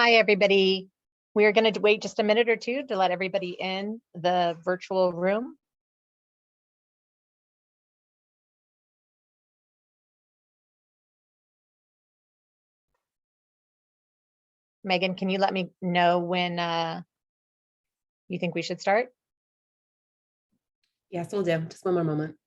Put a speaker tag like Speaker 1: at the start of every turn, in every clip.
Speaker 1: Hi, everybody. We are going to wait just a minute or two to let everybody in the virtual room. Megan, can you let me know when you think we should start?
Speaker 2: Yes, we'll do. Just one more moment.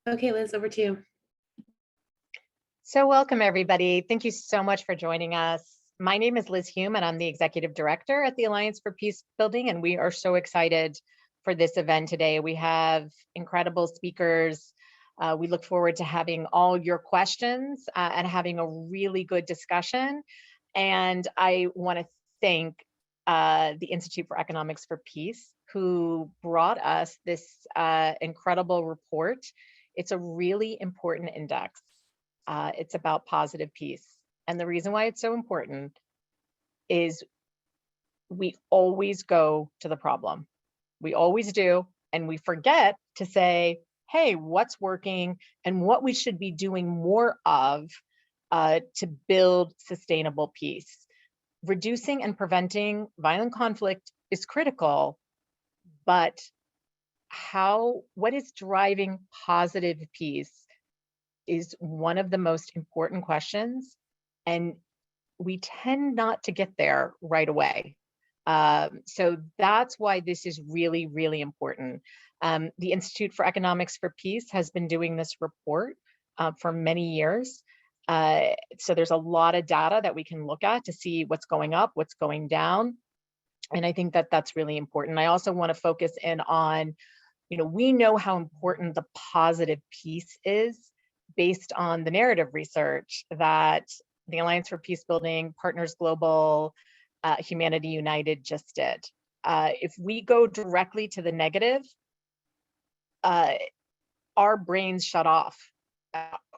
Speaker 2: Okay, Liz, over to you.
Speaker 1: So welcome, everybody. Thank you so much for joining us. My name is Liz Hume, and I'm the Executive Director at the Alliance for Peacebuilding, and we are so excited for this event today. We have incredible speakers. We look forward to having all your questions and having a really good discussion. And I want to thank the Institute for Economics for Peace, who brought us this incredible report. It's a really important index. It's about positive peace. And the reason why it's so important is we always go to the problem. We always do. And we forget to say, hey, what's working and what we should be doing more of to build sustainable peace. Reducing and preventing violent conflict is critical, but what is driving positive peace is one of the most important questions, and we tend not to get there right away. So that's why this is really, really important. The Institute for Economics for Peace has been doing this report for many years. So there's a lot of data that we can look at to see what's going up, what's going down. And I think that that's really important. I also want to focus in on, we know how important the positive peace is based on the narrative research that the Alliance for Peacebuilding, Partners Global, Humanity United just did. If we go directly to the negative, our brains shut off.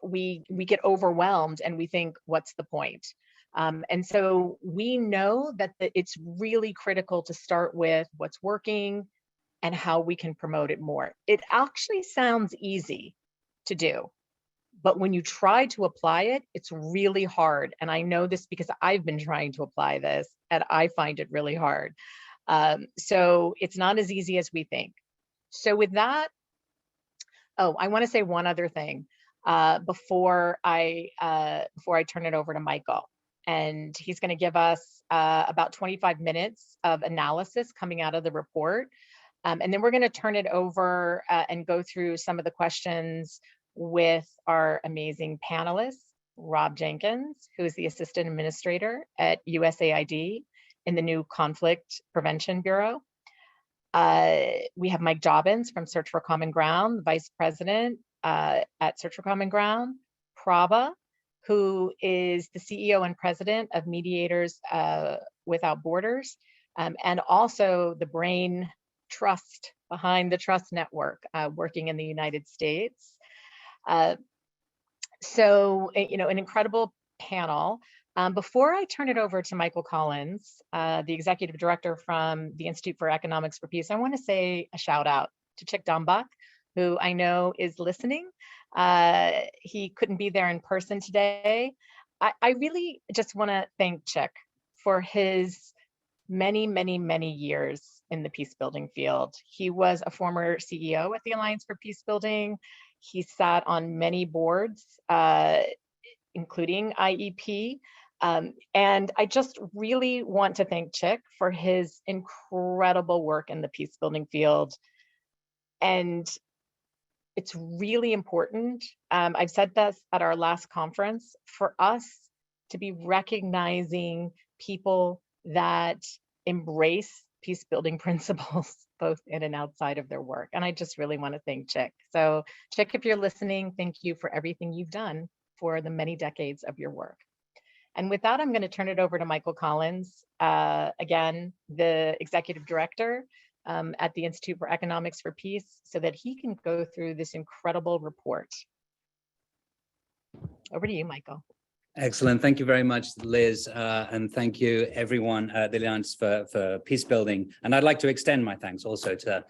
Speaker 1: We get overwhelmed and we think, what's the point? And so we know that it's really critical to start with what's working and how we can promote it more. It actually sounds easy to do, but when you try to apply it, it's really hard. And I know this because I've been trying to apply this and I find it really hard. So it's not as easy as we think. So with that, I want to say one other thing before I turn it over to Michael. And he's going to give us about 25 minutes of analysis coming out of the report. And then we're going to turn it over and go through some of the questions with our amazing panelists, Rob Jenkins, who is the Assistant Administrator at USAID in the new Conflict Prevention Bureau. We have Mike Jobbins from Search for Common Ground, the Vice President at Search for Common Ground. Prabha, who is the CEO and President of Mediators Without Borders, and also the brain trust behind the Trust Network, working in the United States. So, an incredible panel. Before I turn it over to Michael Collins, the Executive Director from the Institute for Economics for Peace, I want to say a shout out to Chick Dombach, who I know is listening. He couldn't be there in person today. I really just want to thank Chick for his many, many, many years in the peace building field. He was a former CEO at the Alliance for Peacebuilding. He sat on many boards, including IEP. And I just really want to thank Chick for his incredible work in the peace building field. And it's really important. I've said this at our last conference, for us to be recognizing people that embrace peace building principles both in and outside of their work. And I just really want to thank Chick. So Chick, if you're listening, thank you for everything you've done for the many decades of your work. And with that, I'm going to turn it over to Michael Collins, again, the executive director at the Institute for Economics for Peace, so that he can go through this incredible report. Over to you, Michael.
Speaker 3: Excellent. Thank you very much, Liz. And thank you, everyone at the Alliance for Peacebuilding. And I'd like to extend my thanks also to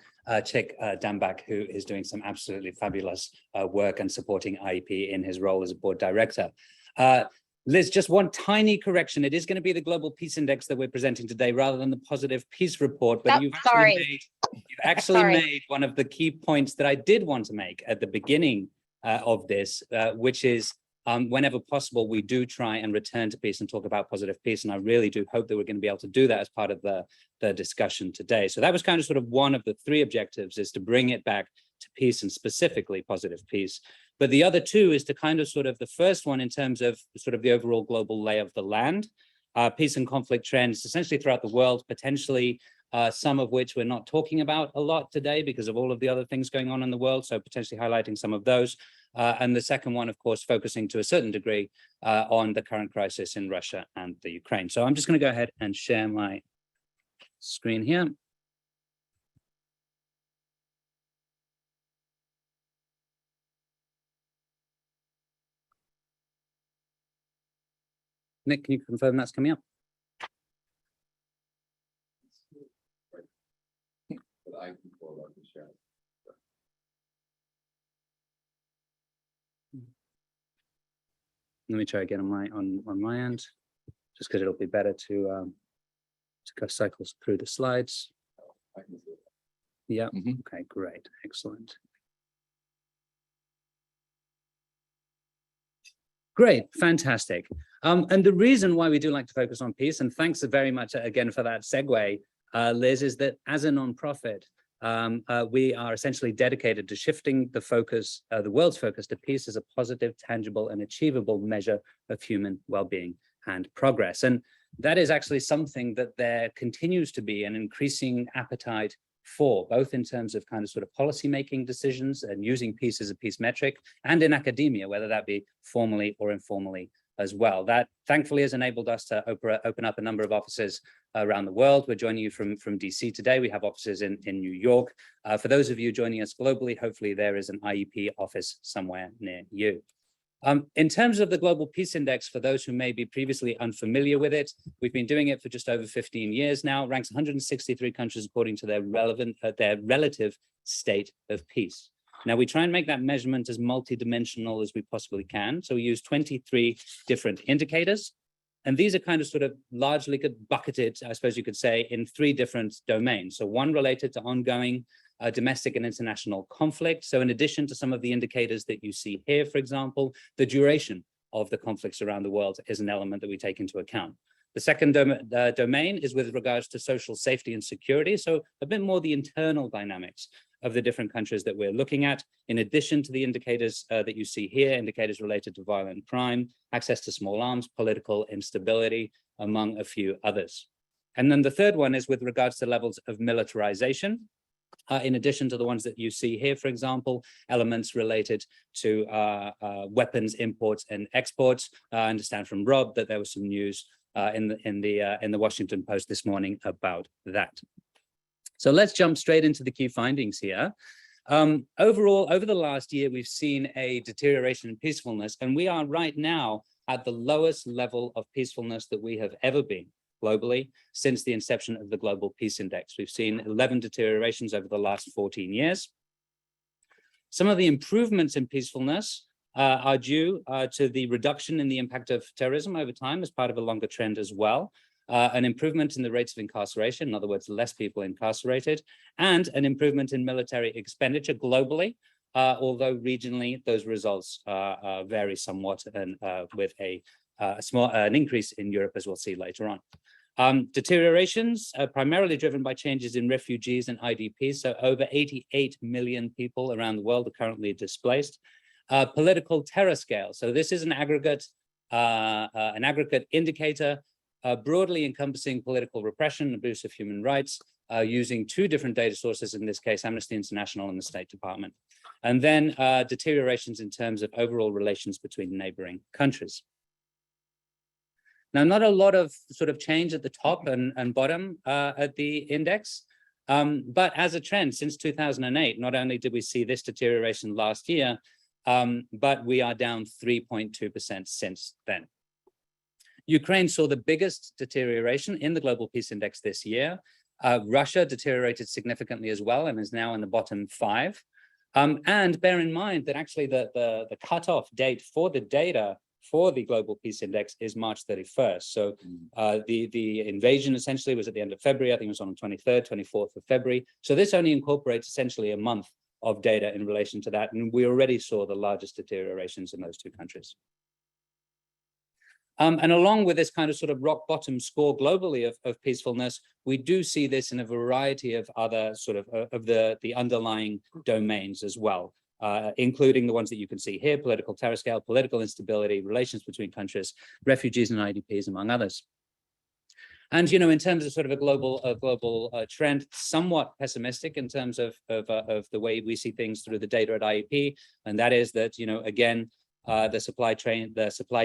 Speaker 3: Chick Dambach, who is doing some absolutely fabulous work and supporting IEP in his role as a board director. Liz, just one tiny correction. It is going to be the Global Peace Index that we're presenting today rather than the Positive Peace Report. But you've actually made one of the key points that I did want to make at the beginning of this, which is whenever possible, we do try and return to peace and talk about positive peace. And I really do hope that we're going to be able to do that as part of the discussion today. So that was kind of sort of one of the three objectives, is to bring it back to peace and specifically positive peace. But the other two is to kind of sort of, the first one in terms of sort of the overall global lay of the land, peace and conflict trends essentially throughout the world, potentially some of which we're not talking about a lot today because of all of the other things going on in the world. So potentially highlighting some of those. And the second one, of course, focusing to a certain degree on the current crisis in Russia and the Ukraine. So I'm just going to go ahead and share my screen here. Nick, can you confirm that's coming up? Let me try again on my end, just because it'll be better to go cycle through the slides. Yeah. Okay. Great. Excellent. Great. Fantastic. And the reason why we do like to focus on peace, and thanks very much again for that segue, Liz, is that as a nonprofit, we are essentially dedicated to shifting the focus, the world's focus, to peace as a positive, tangible, and achievable measure of human well-being and progress. And that is actually something that there continues to be an increasing appetite for, both in terms of kind of sort of policy-making decisions and using peace as a peace metric, and in academia, whether that be formally or informally as well. That thankfully has enabled us to open up a number of offices around the world. We're joining you from DC today. We have offices in New York. For those of you joining us globally, hopefully there is an IEP office somewhere near you. In terms of the Global Peace Index, for those who may be previously unfamiliar with it, we've been doing it for just over 15 years now, ranks 163 countries according to their relative state of peace. Now, we try and make that measurement as multidimensional as we possibly can. So we use 23 different indicators. And these are kind of sort of largely bucketed, I suppose you could say, in three different domains. So one related to ongoing domestic and international conflict. So in addition to some of the indicators that you see here, for example, the duration of the conflicts around the world is an element that we take into account. The second domain is with regards to social safety and security. So a bit more the internal dynamics of the different countries that we're looking at, in addition to the indicators that you see here, indicators related to violent crime, access to small arms, political instability, among a few others. And then the third one is with regards to levels of militarization. In addition to the ones that you see here, for example, elements related to weapons imports and exports. I understand from Rob that there was some news in the Washington Post this morning about that. So let's jump straight into the key findings here. Overall, over the last year, we've seen a deterioration in peacefulness, and we are right now at the lowest level of peacefulness that we have ever been globally since the inception of the Global Peace Index. We've seen 11 deteriorations over the last 14 years. Some of the improvements in peacefulness are due to the reduction in the impact of terrorism over time as part of a longer trend as well. An improvement in the rates of incarceration, in other words, less people incarcerated, and an improvement in military expenditure globally, although regionally those results vary somewhat, and with an increase in Europe, as we'll see later on. Deteriorations are primarily driven by changes in refugees and IDPs, so over 88 million people around the world are currently displaced. Political terror scale, so this is an aggregate indicator broadly encompassing political repression, abuse of human rights, using two different data sources, in this case, Amnesty International and the State Department. And then deteriorations in terms of overall relations between neighboring countries. Now, not a lot of sort of change at the top and bottom at the index, but as a trend since 2008, not only did we see this deterioration last year, but we are down 3.2% since then. Ukraine saw the biggest deterioration in the Global Peace Index this year. Russia deteriorated significantly as well and is now in the bottom 5. And bear in mind that actually the cutoff date for the data for the Global Peace Index is March 31st. So the invasion essentially was at the end of February. I think it was on the 23rd, 24th of February. So this only incorporates essentially a month of data in relation to that. And we already saw the largest deteriorations in those two countries. And along with this kind of sort of rock bottom score globally of peacefulness, we do see this in a variety of other sort of the underlying domains as well, including the ones that you can see here: political terror scale, political instability, relations between countries, refugees and IDPs, among others. And, you know, in terms of sort of a global trend, somewhat pessimistic in terms of the way we see things through the data at IEP. And that is that, you know, again, the supply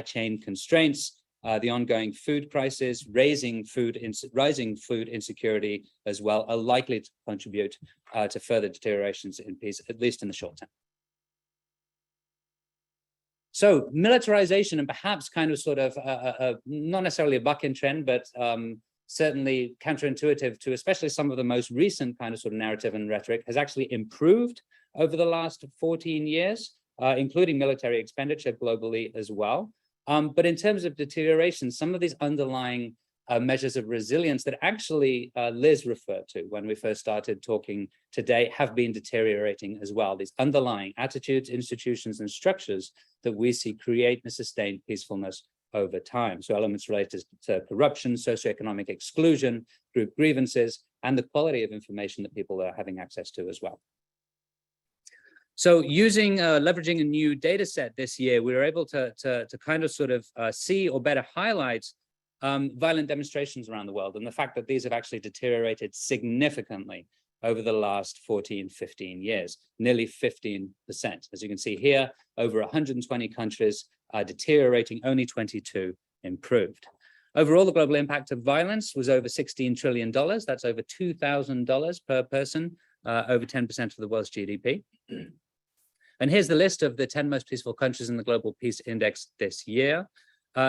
Speaker 3: chain constraints, the ongoing food crisis, rising food insecurity as well, are likely to contribute to further deteriorations in peace, at least in the short term. So militarization, and perhaps kind of sort of not necessarily a buck-in trend, but certainly counterintuitive to especially some of the most recent kind of sort of narrative and rhetoric, has actually improved over the last 14 years. Including military expenditure globally as well. But in terms of deterioration, some of these underlying measures of resilience that actually Liz referred to when we first started talking today have been deteriorating as well. These underlying attitudes, institutions, and structures that we see create and sustain peacefulness over time. So elements related to corruption, socioeconomic exclusion, group grievances, and the quality of information that people are having access to as well. So leveraging a new data set this year, we were able to kind of sort of see or better highlight violent demonstrations around the world, and the fact that these have actually deteriorated significantly over the last 14, 15 years, nearly 15%. As you can see here, over 120 countries are deteriorating, only 22 improved. Overall, the global impact of violence was over $16 trillion. That's over $2,000 per person, over 10% of the world's GDP. And here's the list of the 10 most peaceful countries in the Global Peace Index this year.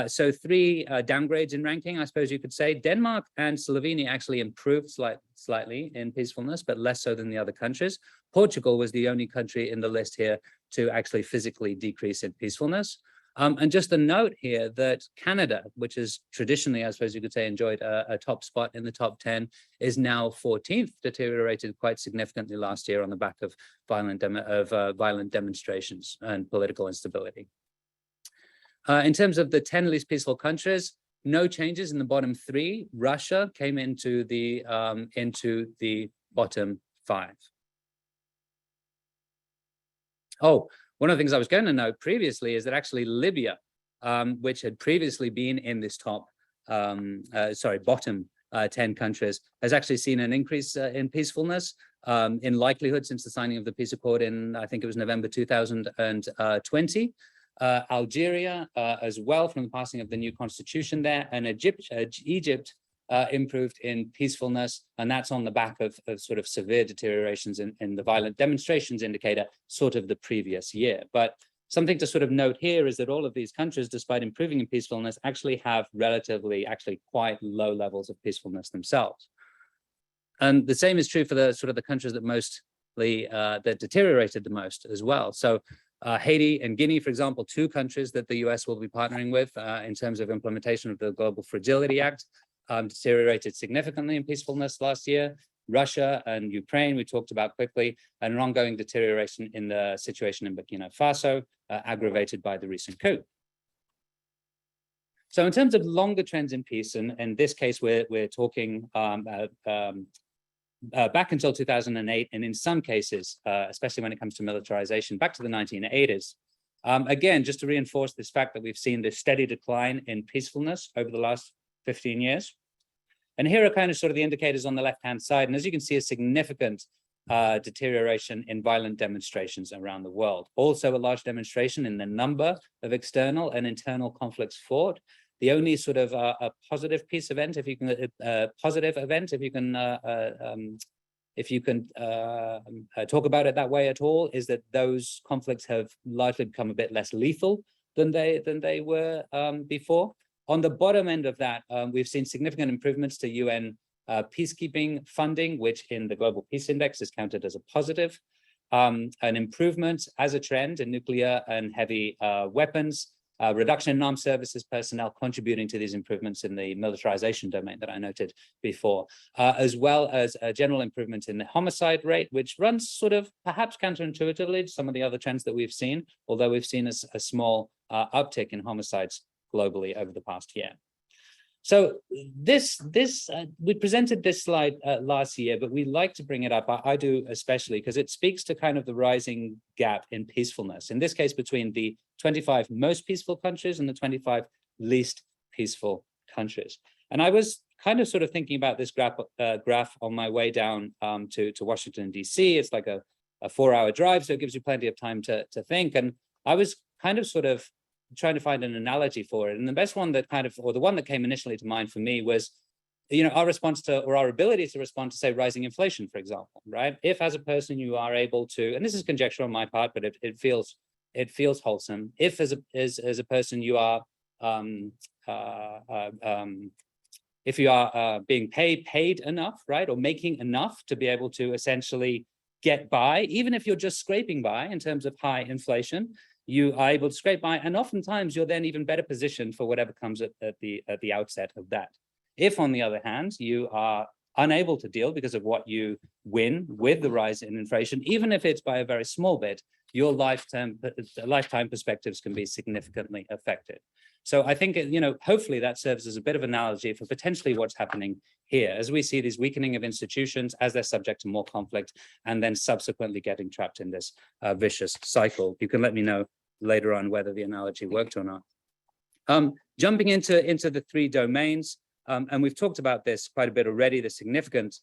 Speaker 3: So 3 downgrades in ranking, I suppose you could say. Denmark and Slovenia actually improved slightly in peacefulness, but less so than the other countries. Portugal was the only country in the list here to actually physically decrease in peacefulness. And just a note here that Canada, which is traditionally, I suppose you could say, enjoyed a top spot in the top 10, is now 14th, deteriorated quite significantly last year on the back of violent demonstrations and political instability. In terms of the 10 least peaceful countries, no changes in the bottom 3. Russia came into the bottom 5. Oh, one of the things I was going to note previously is that actually Libya, which had previously been in this bottom 10 countries, has actually seen an increase in peacefulness in likelihood since the signing of the peace accord in, I think it was November 2020. Algeria as well, from the passing of the new constitution there, and Egypt improved in peacefulness, and that's on the back of sort of severe deteriorations in the violent demonstrations indicator sort of the previous year. But something to sort of note here is that all of these countries, despite improving in peacefulness, actually have relatively quite low levels of peacefulness themselves. And the same is true for the sort of the countries that that deteriorated the most as well. So Haiti and Guinea, for example, 2 countries that the US will be partnering with in terms of implementation of the Global Fragility Act, deteriorated significantly in peacefulness last year. Russia and Ukraine, we talked about quickly, and an ongoing deterioration in the situation in Burkina Faso, aggravated by the recent coup. So in terms of longer trends in peace, and in this case, we're talking back until 2008, and in some cases, especially when it comes to militarization, back to the 1980s. Again, just to reinforce this fact that we've seen this steady decline in peacefulness over the last 15 years. And here are kind of sort of the indicators on the left-hand side. And as you can see, a significant deterioration in violent demonstrations around the world. Also a large demonstration in the number of external and internal conflicts fought. The only sort of a positive peace event, if you can, talk about it that way at all, is that those conflicts have largely become a bit less lethal than they were before. On the bottom end of that, we've seen significant improvements to UN peacekeeping funding, which in the Global Peace Index is counted as a positive. An improvement as a trend in nuclear and heavy weapons, reduction in armed services personnel contributing to these improvements in the militarization domain that I noted before, as well as a general improvement in the homicide rate, which runs sort of perhaps counterintuitively to some of the other trends that we've seen, although we've seen a small uptick in homicides globally over the past year. So we presented this slide last year, but we like to bring it up. I do especially because it speaks to kind of the rising gap in peacefulness, in this case between the 25 most peaceful countries and the 25 least peaceful countries. And I was kind of sort of thinking about this graph on my way down to Washington, D.C. It's like a 4-hour drive, so it gives you plenty of time to think. And I was kind of sort of trying to find an analogy for it. And the best one that kind of, or the one that came initially to mind for me was, our response to, or our ability to respond to, say, rising inflation, for example, right? If as a person you are able to, and this is conjecture on my part, but it feels wholesome. If as a person you are, if you are being paid enough, right, or making enough to be able to essentially get by, even if you're just scraping by in terms of high inflation, you are able to scrape by, and oftentimes you're then even better positioned for whatever comes at the outset of that. If, on the other hand, you are unable to deal because of what you win with the rise in inflation, even if it's by a very small bit, your lifetime perspectives can be significantly affected. So I think, hopefully that serves as a bit of analogy for potentially what's happening here, as we see these weakening of institutions as they're subject to more conflict, and then subsequently getting trapped in this vicious cycle. You can let me know later on whether the analogy worked or not. Jumping into the three domains, and we've talked about this quite a bit already, the significant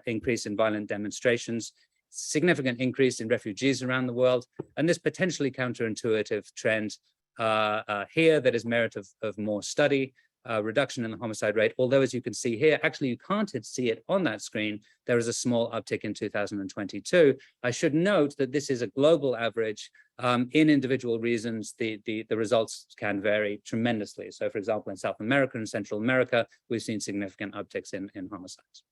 Speaker 3: increase in violent demonstrations, significant increase in refugees around the world, and this potentially counterintuitive trend here that is merit of more study, reduction in the homicide rate, although as you can see here, actually you can't see it on that screen, there is a small uptick in 2022. I should note that this is a global average. In individual regions, the results can vary tremendously. So for example, in South America and Central America, we've seen significant upticks in homicides.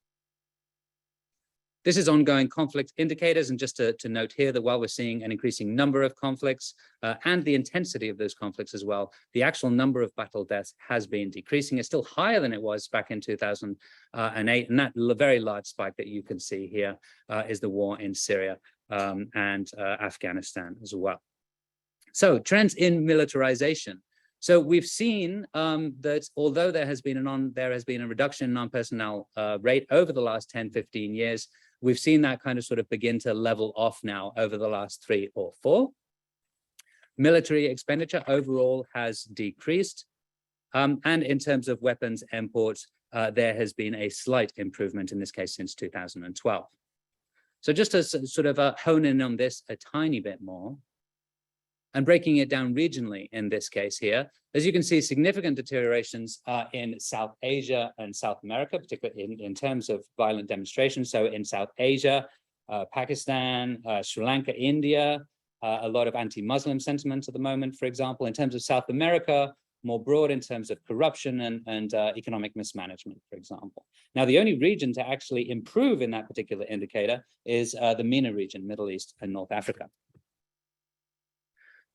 Speaker 3: This is ongoing conflict indicators, and just to note here that while we're seeing an increasing number of conflicts and the intensity of those conflicts as well, the actual number of battle deaths has been decreasing. It's still higher than it was back in 2008, and that very large spike that you can see here is the war in Syria and Afghanistan as well. So trends in militarization. So we've seen that although there has been a reduction in non-personnel rate over the last 10, 15 years, we've seen that kind of sort of begin to level off now over the last 3 or 4. Military expenditure overall has decreased. And in terms of weapons imports, there has been a slight improvement in this case since 2012. So just to sort of hone in on this a tiny bit more, and breaking it down regionally in this case here, as you can see, significant deteriorations in South Asia and South America, particularly in terms of violent demonstrations. So in South Asia, Pakistan, Sri Lanka, India, a lot of anti-Muslim sentiment at the moment, for example. In terms of South America, more broad in terms of corruption and economic mismanagement, for example. Now, the only region to actually improve in that particular indicator is the MENA region, Middle East and North Africa.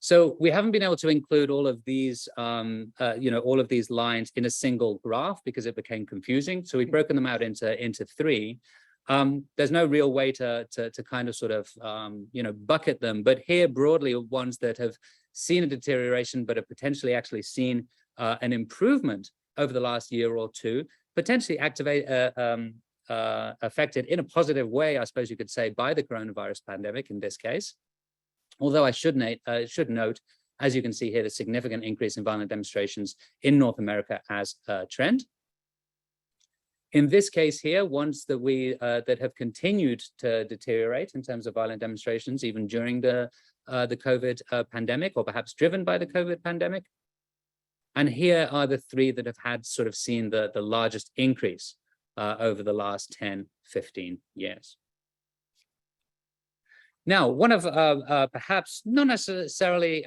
Speaker 3: So we haven't been able to include all of these, all of these lines in a single graph because it became confusing. So we've broken them out into 3. There's no real way to kind of sort of, bucket them. But here broadly are ones that have seen a deterioration, but have potentially actually seen an improvement over the last year or 2, potentially affected in a positive way, I suppose you could say, by the coronavirus pandemic in this case. Although I should note, as you can see here, the significant increase in violent demonstrations in North America as a trend. In this case here, ones that that have continued to deteriorate in terms of violent demonstrations, even during the COVID pandemic, or perhaps driven by the COVID pandemic. And here are the three that have had sort of seen the largest increase over the last 10, 15 years. Now, one of perhaps not necessarily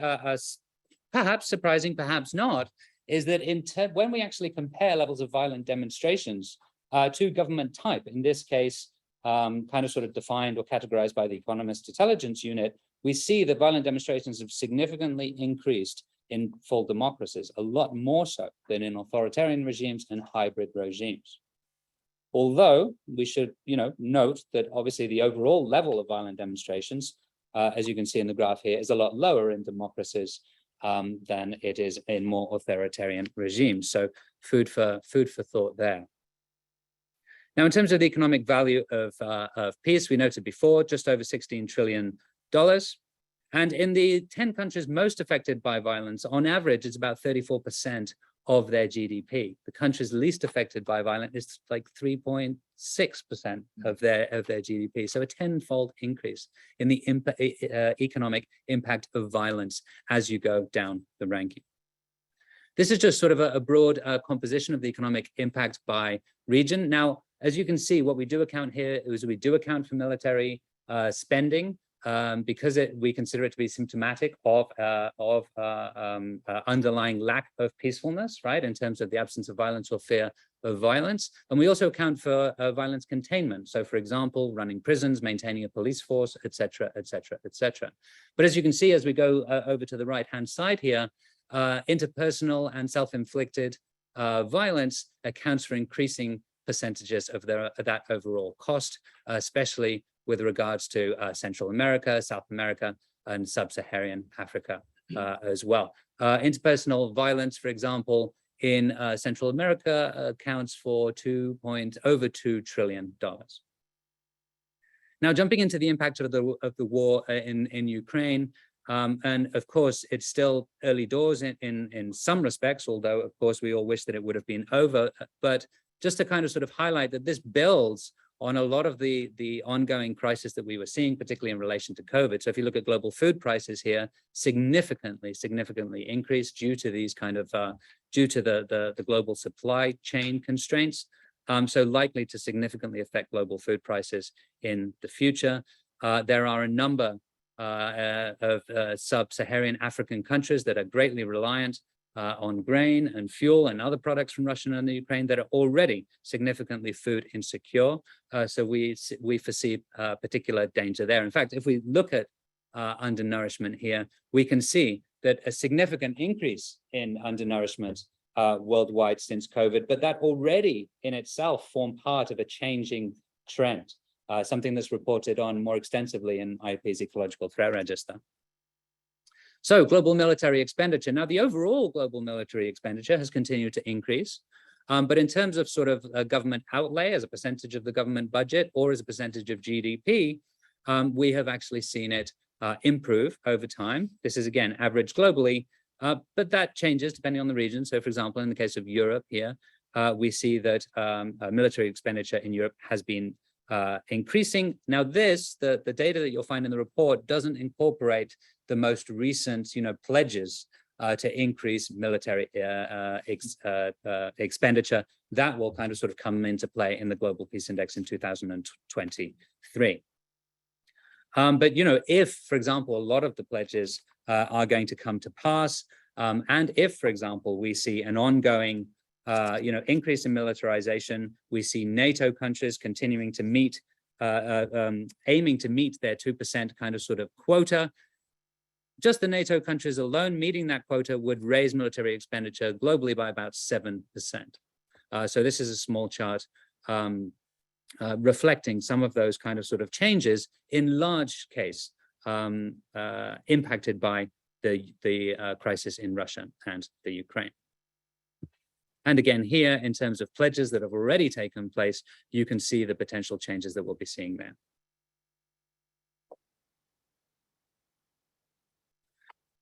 Speaker 3: perhaps surprising, perhaps not, is that when we actually compare levels of violent demonstrations to government type, in this case, kind of sort of defined or categorized by the Economist Intelligence Unit, we see that violent demonstrations have significantly increased in full democracies, a lot more so than in authoritarian regimes and hybrid regimes. Although we should, note that obviously the overall level of violent demonstrations, as you can see in the graph here, is a lot lower in democracies than it is in more authoritarian regimes. So food for thought there. Now, in terms of the economic value of peace, we noted before, just over $16 trillion. And in the 10 countries most affected by violence, on average, it's about 34% of their GDP. The countries least affected by violence is like 3.6% of their GDP. So a tenfold increase in the economic impact of violence as you go down the ranking. This is just sort of a broad composition of the economic impact by region. Now, as you can see, what we do account here is we do account for military spending because we consider it to be symptomatic of underlying lack of peacefulness, right, in terms of the absence of violence or fear of violence. And we also account for violence containment. So, for example, running prisons, maintaining a police force, et cetera, et cetera, et cetera. But as you can see, as we go over to the right-hand side here, interpersonal and self-inflicted violence accounts for increasing percentages of that overall cost, especially with regards to Central America, South America, and Sub-Saharan Africa as well. Interpersonal violence, for example, in Central America accounts for over $2 trillion. Now, jumping into the impact of the war in Ukraine, and of course, it's still early doors in some respects, although, of course, we all wish that it would have been over. But just to kind of sort of highlight that this builds on a lot of the ongoing crisis that we were seeing, particularly in relation to COVID. So if you look at global food prices here, significantly increased due to these kind of, due to the global supply chain constraints. So likely to significantly affect global food prices in the future. There are a number of sub-Saharan African countries that are greatly reliant on grain and fuel and other products from Russia and the Ukraine that are already significantly food insecure. So we foresee particular danger there. In fact, if we look at undernourishment here, we can see that a significant increase in undernourishment worldwide since COVID, but that already in itself formed part of a changing trend, something that's reported on more extensively in IEP's Ecological Threat Register. So global military expenditure. Now, the overall global military expenditure has continued to increase, but in terms of sort of government outlay as a percentage of the government budget or as a percentage of GDP, we have actually seen it improve over time. This is, again, average globally, but that changes depending on the region. So, for example, in the case of Europe here, we see that military expenditure in Europe has been increasing. Now, the data that you'll find in the report doesn't incorporate the most recent, pledges to increase military expenditure. That will kind of sort of come into play in the Global Peace Index in 2023. But, if, for example, a lot of the pledges are going to come to pass, and if, for example, we see an ongoing increase in militarization, we see NATO countries continuing to meet, aiming to meet their 2% kind of sort of quota. Just the NATO countries alone meeting that quota would raise military expenditure globally by about 7%. So this is a small chart reflecting some of those kind of sort of changes in large case impacted by the crisis in Russia and the Ukraine. And again, here, in terms of pledges that have already taken place, you can see the potential changes that we'll be seeing there.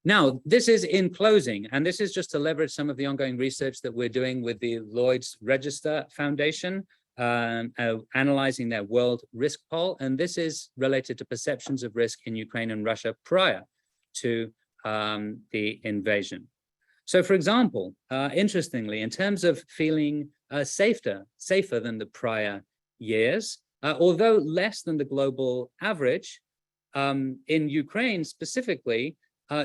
Speaker 3: Now, this is in closing, and this is just to leverage some of the ongoing research that we're doing with the Lloyd's Register Foundation. analyzing their world risk poll, and this is related to perceptions of risk in Ukraine and Russia prior to the invasion. So, for example, interestingly, in terms of feeling safer than the prior years, although less than the global average, in Ukraine specifically,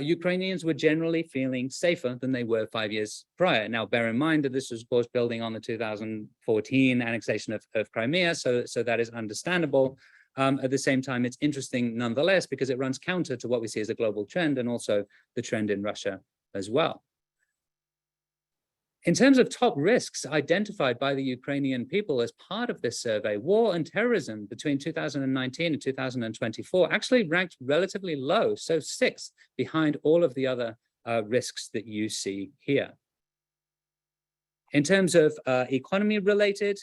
Speaker 3: Ukrainians were generally feeling safer than they were 5 years prior. Now, bear in mind that this was, of course, building on the 2014 annexation of Crimea, so that is understandable. At the same time, it's interesting nonetheless, because it runs counter to what we see as a global trend and also the trend in Russia as well. In terms of top risks identified by the Ukrainian people as part of this survey, war and terrorism between 2019 and 2024 actually ranked relatively low, so 6th behind all of the other risks that you see here. In terms of economy-related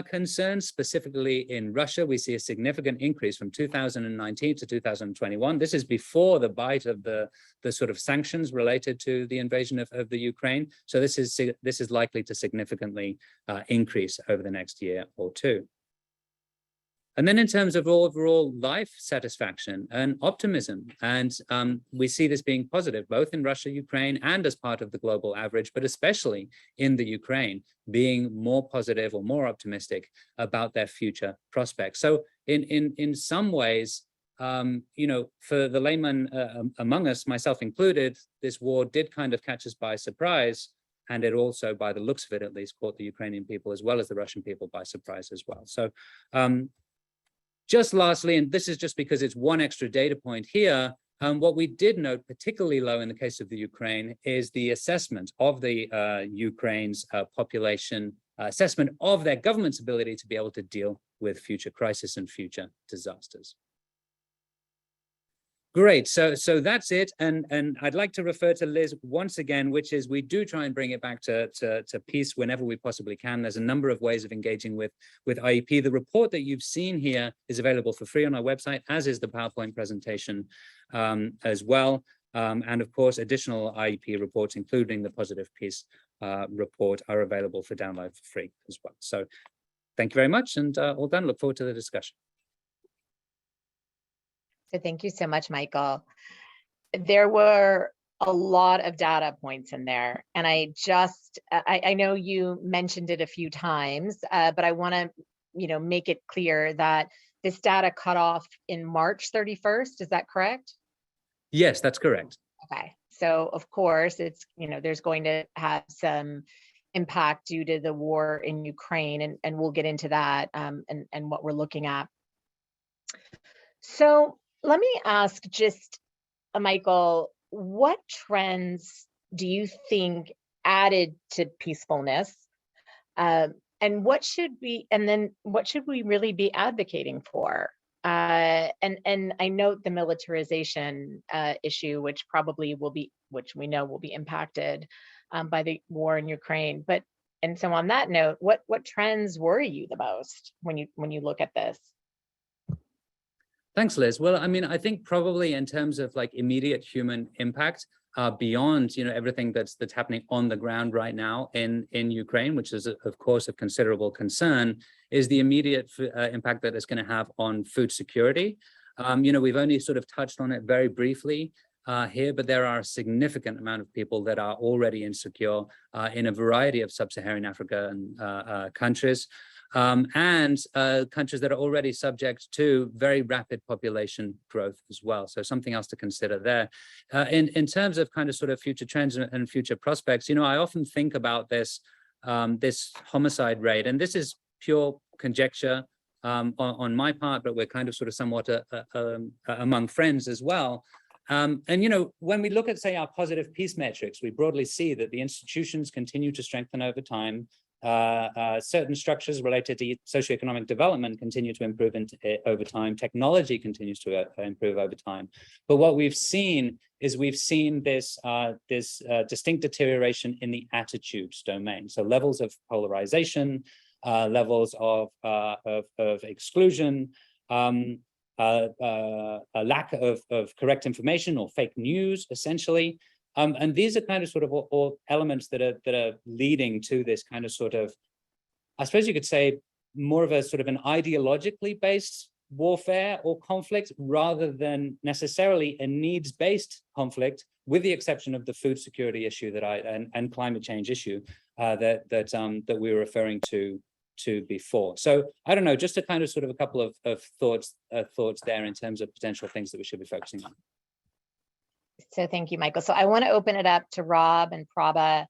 Speaker 3: concerns, specifically in Russia, we see a significant increase from 2019 to 2021. This is before the bite of the sort of sanctions related to the invasion of the Ukraine. So this is likely to significantly increase over the next year or two. And then in terms of overall life satisfaction and optimism, and we see this being positive, both in Russia, Ukraine, and as part of the global average, but especially in the Ukraine, being more positive or more optimistic about their future prospects. So in some ways, you know, for the layman among us, myself included, this war did kind of catch us by surprise. And it also, by the looks of it at least, caught the Ukrainian people as well as the Russian people by surprise as well. So just lastly, and this is just because it's one extra data point here, what we did note particularly low in the case of the Ukraine is the assessment of the Ukraine's population, assessment of their government's ability to be able to deal with future crisis and future disasters. Great, so that's it, and I'd like to refer to Liz once again, which is we do try and bring it back to peace whenever we possibly can. There's a number of ways of engaging with IEP. The report that you've seen here is available for free on our website, as is the PowerPoint presentation as well. And of course, additional IEP reports, including the Positive Peace report, are available for download for free as well. So thank you very much, and all done. Look forward to the discussion.
Speaker 1: So thank you so much, Michael. There were a lot of data points in there, and I know you mentioned it a few times, but I want to, make it clear that this data cut off in March 31st. Is that correct?
Speaker 3: Yes, that's correct.
Speaker 1: Okay, so of course it's there's going to have some impact due to the war in Ukraine, and we'll get into that and what we're looking at. So let me ask just, Michael, what trends do you think added to peacefulness, and what should we really be advocating for? And I note the militarization issue, which we know will be impacted by the war in Ukraine. And so on that note, what trends worry you the most when you look at this?
Speaker 3: Thanks, Liz. Well, I mean, I think probably in terms of like immediate human impact, beyond everything that's happening on the ground right now in Ukraine, which is of course of considerable concern, is the immediate impact that it's going to have on food security. We've only sort of touched on it very briefly here, but there are a significant amount of people that are already insecure in a variety of sub-Saharan Africa and countries. And countries that are already subject to very rapid population growth as well. So something else to consider there. In terms of kind of sort of future trends and future prospects, I often think about this homicide rate, and this is pure conjecture on my part, but we're kind of sort of somewhat among friends as well. And when we look at, say, our positive peace metrics, we broadly see that the institutions continue to strengthen over time. Certain structures related to socioeconomic development continue to improve over time. Technology continues to improve over time. But what we've seen is this distinct deterioration in the attitudes domain. So levels of polarization, levels of exclusion, a lack of correct information or fake news, essentially. And these are kind of sort of all elements that are leading to this kind of sort of, I suppose you could say, more of a sort of an ideologically based warfare or conflict rather than necessarily a needs-based conflict, with the exception of the food security issue that and climate change issue that we were referring to before. So I don't know, just a kind of sort of a couple of thoughts there in terms of potential things that we should be focusing on.
Speaker 1: So thank you, Michael. So I want to open it up to Rob and Prabha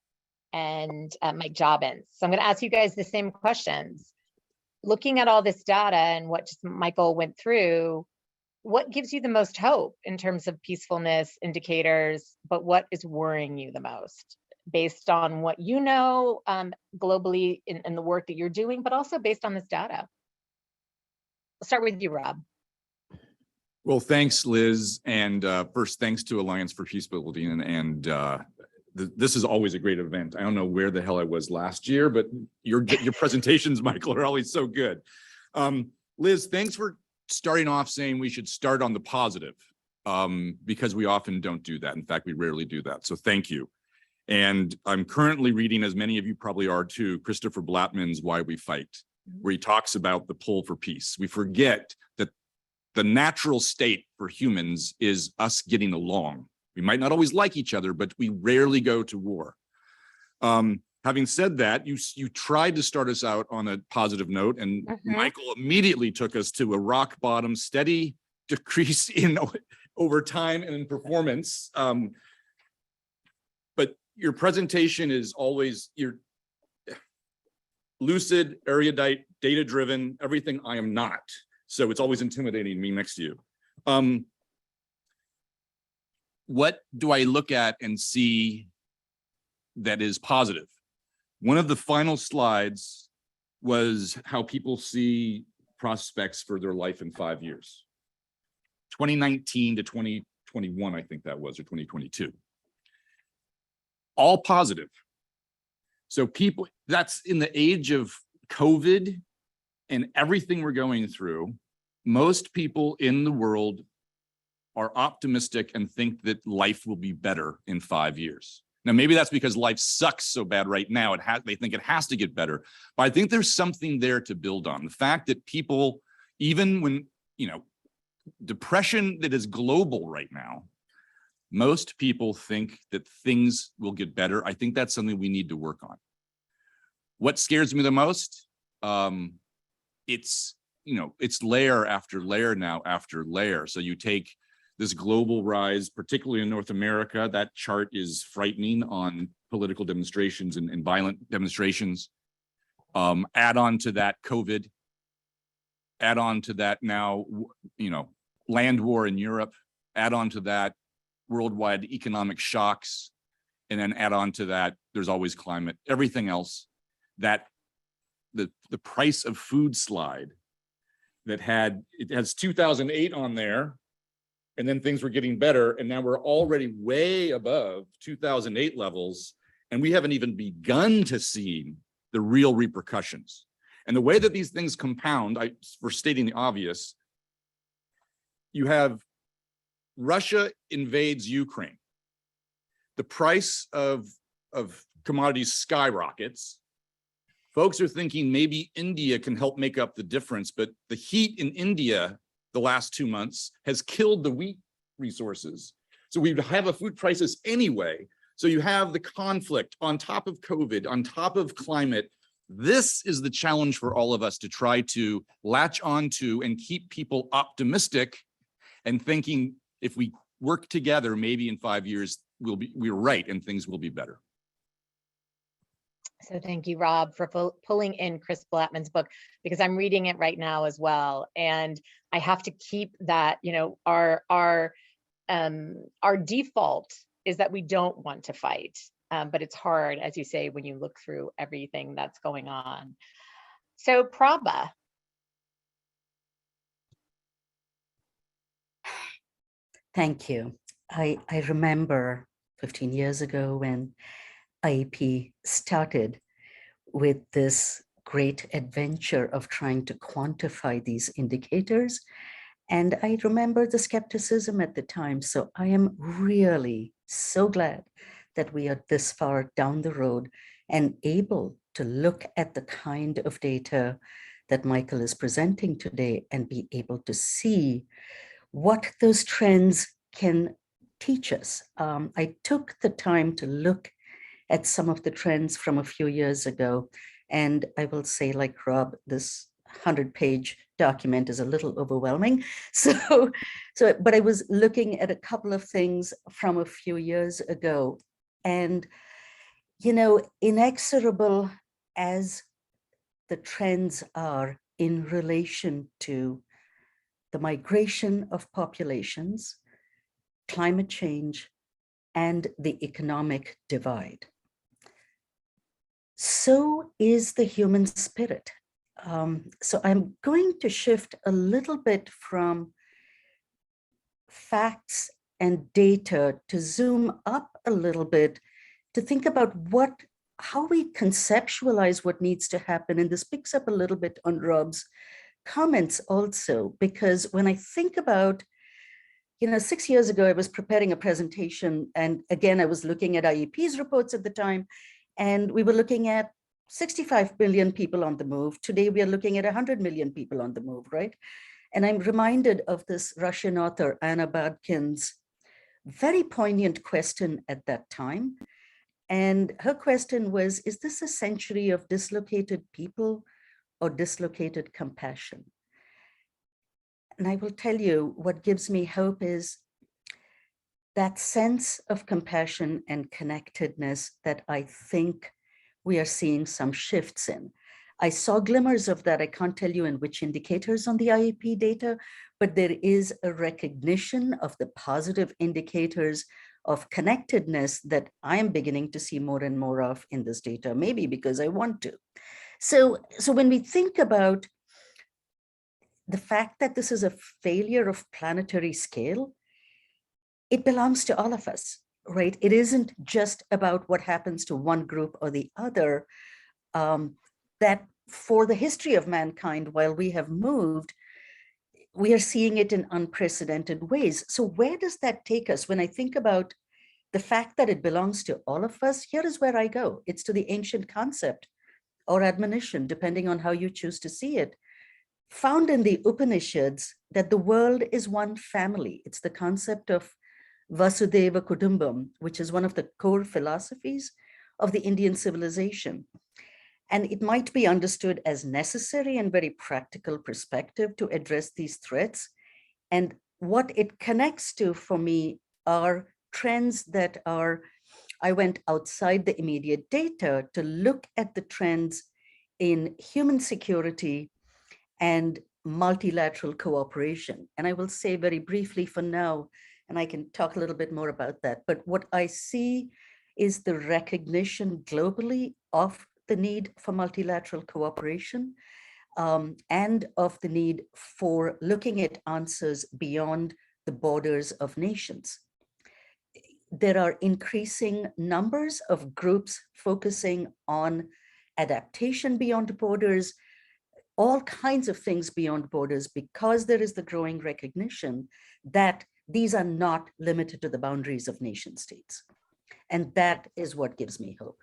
Speaker 1: and Mike Jobbins. So I'm going to ask you guys the same questions. Looking at all this data and what just Michael went through, what gives you the most hope in terms of peacefulness indicators, but what is worrying you the most based on what you know globally in the work that you're doing, but also based on this data? I'll start with you, Rob.
Speaker 4: Well, thanks, Liz. And first, thanks to Alliance for Peacebuilding. And this is always a great event. I don't know where the hell I was last year, but your presentations, Michael, are always so good. Liz, thanks for starting off saying we should start on the positive, because we often don't do that. In fact, we rarely do that. So thank you. And I'm currently reading, as many of you probably are too, Christopher Blattman's Why We Fight, where he talks about the pull for peace. We forget that the natural state for humans is us getting along. We might not always like each other, but we rarely go to war. Having said that, you tried to start us out on a positive note, and Michael immediately took us to a rock bottom, steady decrease in over time and in performance. But your presentation is always lucid, erudite, data-driven, everything I am not. So it's always intimidating me next to you. What do I look at and see that is positive? One of the final slides was how people see prospects for their life in 5 years. 2019 to 2021, I think that was, or 2022. All positive. So people, that's in the age of COVID and everything we're going through, most people in the world are optimistic and think that life will be better in 5 years. Now, maybe that's because life sucks so bad right now. They think it has to get better, but I think there's something there to build on. The fact that people, even when, depression that is global right now, most people think that things will get better. I think that's something we need to work on. What scares me the most? It's layer after layer now after layer. So you take this global rise, particularly in North America, that chart is frightening on political demonstrations and violent demonstrations. Add on to that COVID, add on to that now, land war in Europe, add on to that worldwide economic shocks, and then add on to that, there's always climate, everything else, that the price of food slide that it has 2008 on there, and then things were getting better, and now we're already way above 2008 levels, and we haven't even begun to see the real repercussions. And the way that these things compound, for stating the obvious, you have Russia invades Ukraine. The price of commodities skyrockets. Folks are thinking maybe India can help make up the difference, but the heat in India the last 2 months has killed the wheat resources. So we have a food crisis anyway. So you have the conflict on top of COVID, on top of climate. This is the challenge for all of us to try to latch onto and keep people optimistic and thinking if we work together, maybe in 5 years, we're right and things will be better.
Speaker 1: So thank you, Rob, for pulling in Chris Blattman's book, because I'm reading it right now as well. And I have to keep that, our default is that we don't want to fight. But it's hard, as you say, when you look through everything that's going on. So Prabha.
Speaker 5: Thank you. I remember 15 years ago when IEP started with this great adventure of trying to quantify these indicators. And I remember the skepticism at the time. So I am really so glad that we are this far down the road and able to look at the kind of data that Michael is presenting today and be able to see what those trends can teach us. I took the time to look at some of the trends from a few years ago, and I will say, like Rob, this 100-page document is a little overwhelming. But I was looking at a couple of things from a few years ago, and inexorable as the trends are in relation to the migration of populations, climate change, and the economic divide, so is the human spirit. So I'm going to shift a little bit from facts and data to zoom up a little bit to think about how we conceptualize what needs to happen. And this picks up a little bit on Rob's comments also, because when I think about, 6 years ago, I was preparing a presentation, and again, I was looking at IEP's reports at the time, and we were looking at 65 million people on the move. Today, we are looking at 100 million people on the move, right? And I'm reminded of this Russian author, Anna Badkin's very poignant question at that time. And her question was, is this a century of dislocated people or dislocated compassion? And I will tell you, what gives me hope is that sense of compassion and connectedness that I think we are seeing some shifts in. I saw glimmers of that. I can't tell you in which indicators on the IEP data, but there is a recognition of the positive indicators of connectedness that I am beginning to see more and more of in this data, maybe because I want to. So when we think about the fact that this is a failure of planetary scale, it belongs to all of us, right? It isn't just about what happens to one group or the other. That for the history of mankind, while we have moved, we are seeing it in unprecedented ways. So where does that take us? When I think about the fact that it belongs to all of us, here is where I go. It's to the ancient concept or admonition, depending on how you choose to see it, found in the Upanishads, that the world is one family. It's the concept of Vasudeva Kutumbam, which is one of the core philosophies of the Indian civilization. And it might be understood as necessary and very practical perspective to address these threats. And what it connects to for me are trends that are, I went outside the immediate data to look at the trends in human security and multilateral cooperation. And I will say very briefly for now, and I can talk a little bit more about that, but what I see is the recognition globally of the need for multilateral cooperation and of the need for looking at answers beyond the borders of nations. There are increasing numbers of groups focusing on adaptation beyond borders, all kinds of things beyond borders, because there is the growing recognition that these are not limited to the boundaries of nation states. And that is what gives me hope.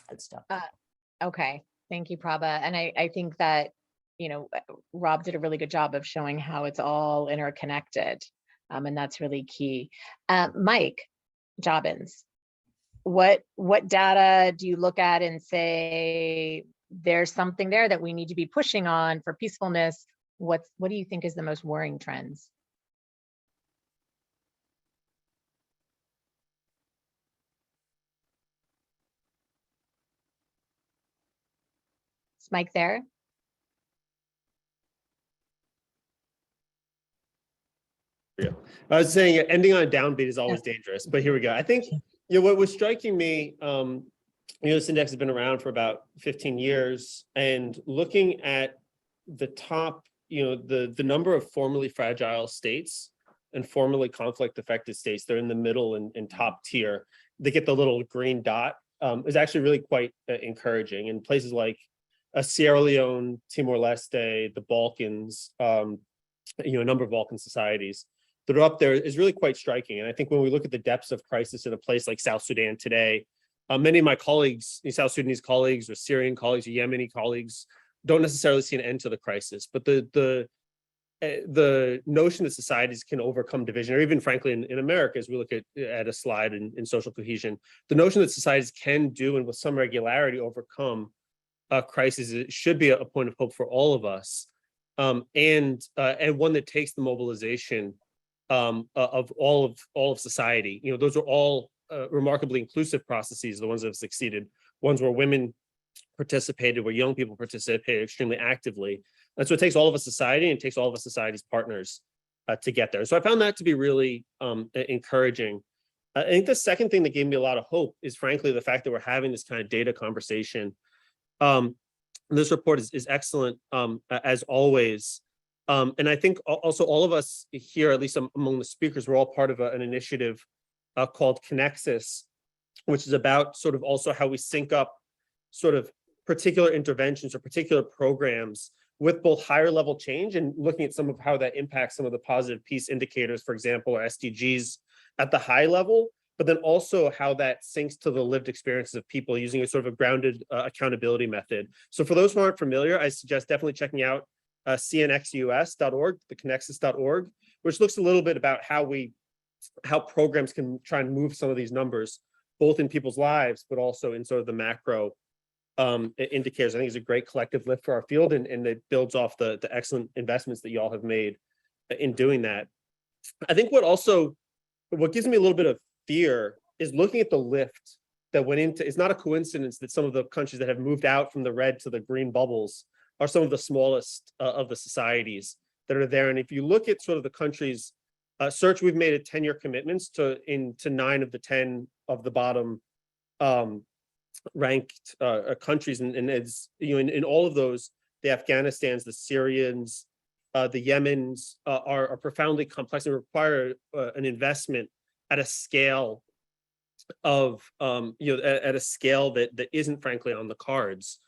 Speaker 5: I'll stop.
Speaker 1: Okay, thank you, Prabha. And I think that, Rob did a really good job of showing how it's all interconnected. And that's really key. Mike Jobbins, what data do you look at and say, there's something there that we need to be pushing on for peacefulness? What do you think is the most worrying trends? Is Mike there?
Speaker 6: Yeah, I was saying ending on a downbeat is always dangerous, but here we go. I think what was striking me, this index has been around for about 15 years, and looking at the top, the number of formerly fragile states and formerly conflict affected states, they're in the middle and top tier. They get the little green dot, is actually really quite encouraging. In places like Sierra Leone, Timor-Leste, the Balkans, a number of Balkan societies that are up there is really quite striking. And I think when we look at the depths of crisis in a place like South Sudan today, Many of my colleagues, South Sudanese colleagues or Syrian colleagues or Yemeni colleagues, don't necessarily see an end to the crisis, but the notion that societies can overcome division, or even frankly in America, as we look at a slide in social cohesion, the notion that societies can do and with some regularity overcome crises, it should be a point of hope for all of us, and one that takes the mobilization of all of society. You know, those are all remarkably inclusive processes, the ones that have succeeded, ones where women participated, where young people participated extremely actively. And so it takes all of a society, and it takes all of a society's partners to get there. So I found that to be really encouraging. I think the second thing that gave me a lot of hope is frankly the fact that we're having this kind of data conversation. This report is excellent as always. And I think also all of us here, at least among the speakers, we're all part of an initiative called Connexus, which is about sort of also how we sync up sort of particular interventions or particular programs with both higher level change and looking at some of how that impacts some of the positive peace indicators, for example, or SDGs at the high level, but then also how that syncs to the lived experiences of people using a sort of a grounded accountability method. So for those who aren't familiar, I suggest definitely checking out cnxus.org, the connexus.org, which looks a little bit about how programs can try and move some of these numbers, both in people's lives, but also in sort of the macro indicators. I think it's a great collective lift for our field, and it builds off the excellent investments that you all have made in doing that. I think what gives me a little bit of fear is looking at the lift that went into, it's not a coincidence that some of the countries that have moved out from the red to the green bubbles are some of the smallest of the societies that are there. And if you look at sort of the countries, search, we've made it 10-year commitments to 9 of the 10 of the bottom ranked countries, and it's, you know, in all of those, the Afghanistans, the Syrians, the Yemens are profoundly complex and require an investment at a scale of at a scale that isn't frankly on the cards.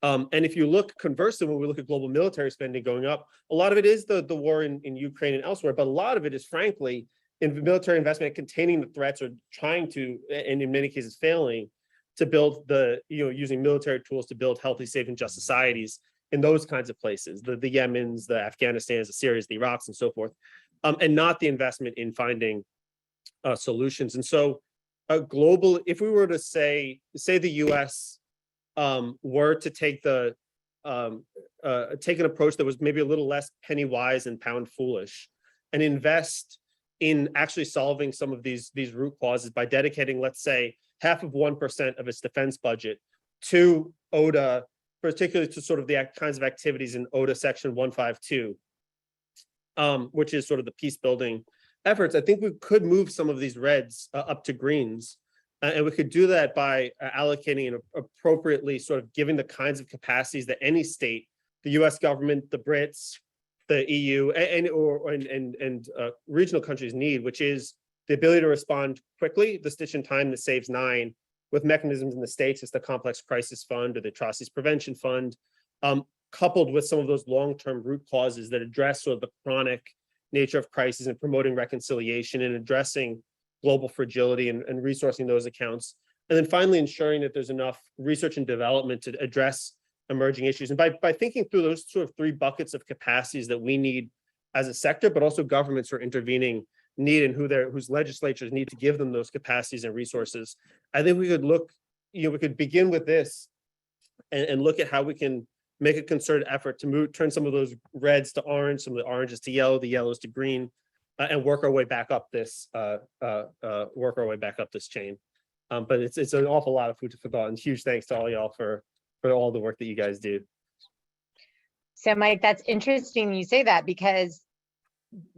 Speaker 6: And if you look conversely, when we look at global military spending going up, a lot of it is the war in Ukraine and elsewhere, but a lot of it is frankly in military investment containing the threats, or trying to, and in many cases failing, to build using military tools to build healthy, safe, and just societies in those kinds of places, the Yemens, the Afghanistans, the Syrias, the Iraqs, and so forth, and not the investment in finding solutions. And so global, if we were to say the US were to take take an approach that was maybe a little less penny wise and pound foolish, and invest in actually solving some of these root causes by dedicating, let's say, 0.5% of its defense budget to ODA, particularly to sort of the kinds of activities in ODA section 152, which is sort of the peace building efforts. I think we could move some of these reds up to greens, and we could do that by allocating and appropriately sort of giving the kinds of capacities that any state, the US government, the Brits, the EU, and regional countries need, which is the ability to respond quickly, the stitch in time that saves 9, with mechanisms in the states as the Complex Crisis Fund or the Atrocities Prevention Fund, coupled with some of those long-term root causes that address sort of the chronic nature of crisis and promoting reconciliation and addressing global fragility and resourcing those accounts. And then finally ensuring that there's enough research and development to address emerging issues. And by thinking through those sort of 3 buckets of capacities that we need as a sector, but also governments who are intervening need, and whose legislatures need to give them those capacities and resources, I think we could look, we could begin with this and look at how we can make a concerted effort to turn some of those reds to orange, some of the oranges to yellow, the yellows to green, and work our way back up this chain. But it's an awful lot of food for thought, and huge thanks to all y'all for all the work that you guys do.
Speaker 1: So Mike, that's interesting you say that, because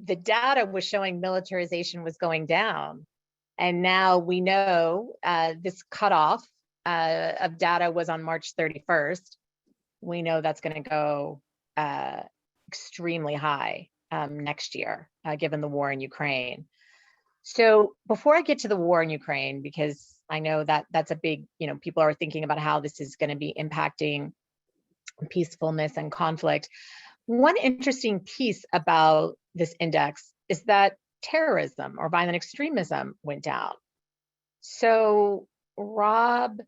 Speaker 1: the data was showing militarization was going down. And now we know this cutoff of data was on March 31st. We know that's going to go extremely high next year, given the war in Ukraine. So before I get to the war in Ukraine, because I know that that's a big, people are thinking about how this is going to be impacting peacefulness and conflict. One interesting piece about this index is that terrorism or violent extremism went down. So Rob,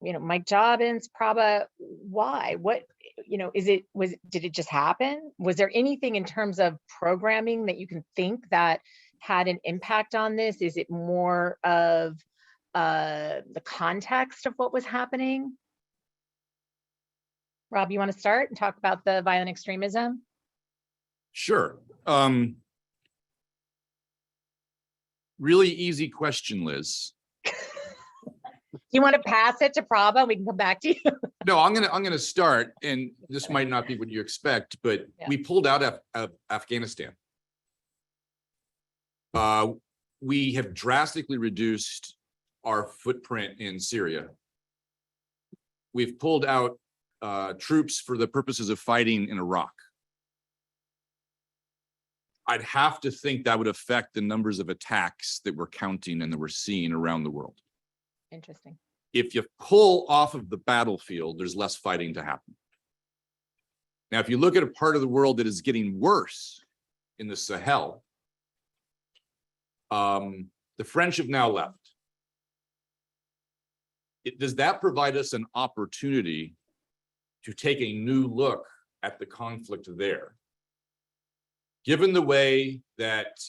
Speaker 1: Mike Jobbins, Prabha, why? What, did it just happen? Was there anything in terms of programming that you can think that had an impact on this? Is it more of the context of what was happening? Rob, you want to start and talk about the violent extremism?
Speaker 4: Sure. Really easy question, Liz.
Speaker 1: You want to pass it to Prabha? We can come back to you.
Speaker 4: No, I'm gonna start, and this might not be what you expect, but
Speaker 1: Yeah.
Speaker 4: we pulled out of Afghanistan. We have drastically reduced our footprint in Syria. We've pulled out troops for the purposes of fighting in Iraq. I'd have to think that would affect the numbers of attacks that we're counting and that we're seeing around the world.
Speaker 1: Interesting.
Speaker 4: If you pull off of the battlefield, there's less fighting to happen. Now, if you look at a part of the world that is getting worse in the Sahel, the French have now left. Does that provide us an opportunity to take a new look at the conflict there? Given the way that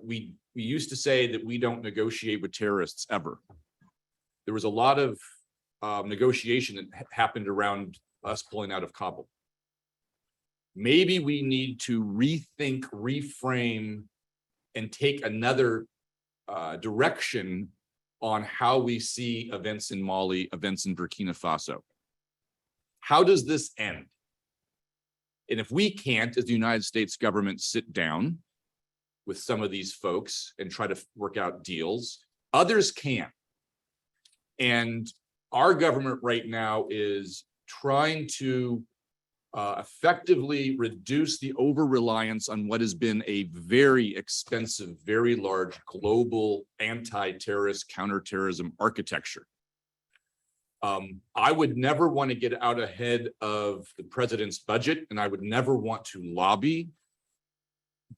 Speaker 4: we used to say that we don't negotiate with terrorists ever. There was a lot of negotiation that happened around us pulling out of Kabul. Maybe we need to rethink, reframe, and take another direction on how we see events in Mali, events in Burkina Faso. How does this end? And if we can't, as the United States government, sit down with some of these folks and try to work out deals, others can. And our government right now is trying to effectively reduce the over-reliance on what has been a very expensive, very large global anti-terrorist, counterterrorism architecture. I would never want to get out ahead of the president's budget, and I would never want to lobby.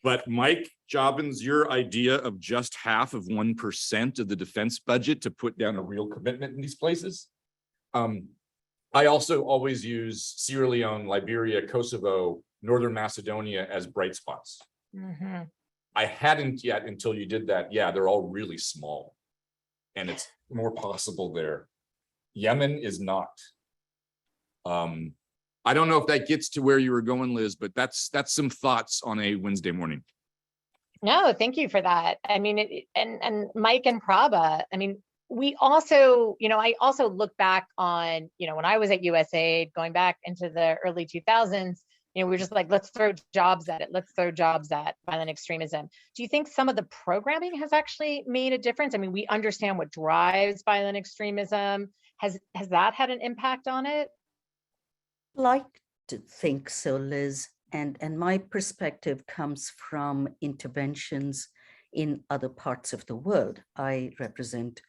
Speaker 4: But Mike Jobbins, your idea of just half of 1% of the defense budget to put down a real commitment in these places. I also always use Sierra Leone, Liberia, Kosovo, Northern Macedonia as bright spots.
Speaker 1: Mm-hmm.
Speaker 4: I hadn't yet until you did that. Yeah, they're all really small and it's more possible there. Yemen is not. I don't know if that gets to where you were going, Liz, but that's some thoughts on a Wednesday morning.
Speaker 1: No, thank you for that. I mean, and Mike and Prabha, I mean, we also, I also look back on, when I was at USAID, going back into the early 2000s, we were just like, let's throw jobs at it. Let's throw jobs at violent extremism. Do you think some of the programming has actually made a difference? I mean, we understand what drives violent extremism. Has that had an impact on it?
Speaker 5: Like to think so, Liz, and my perspective comes from interventions in other parts of the world. I represent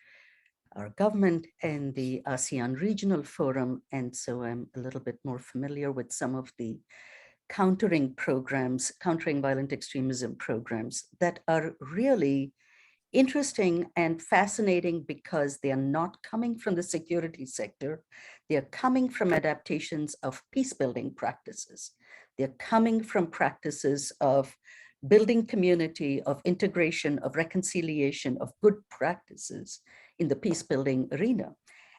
Speaker 5: our government and the ASEAN Regional Forum, and so I'm a little bit more familiar with some of the countering violent extremism programs that are really interesting and fascinating because they are not coming from the security sector. They are coming from adaptations of peacebuilding practices. They're coming from practices of building community, of integration, of reconciliation, of good practices in the peacebuilding arena.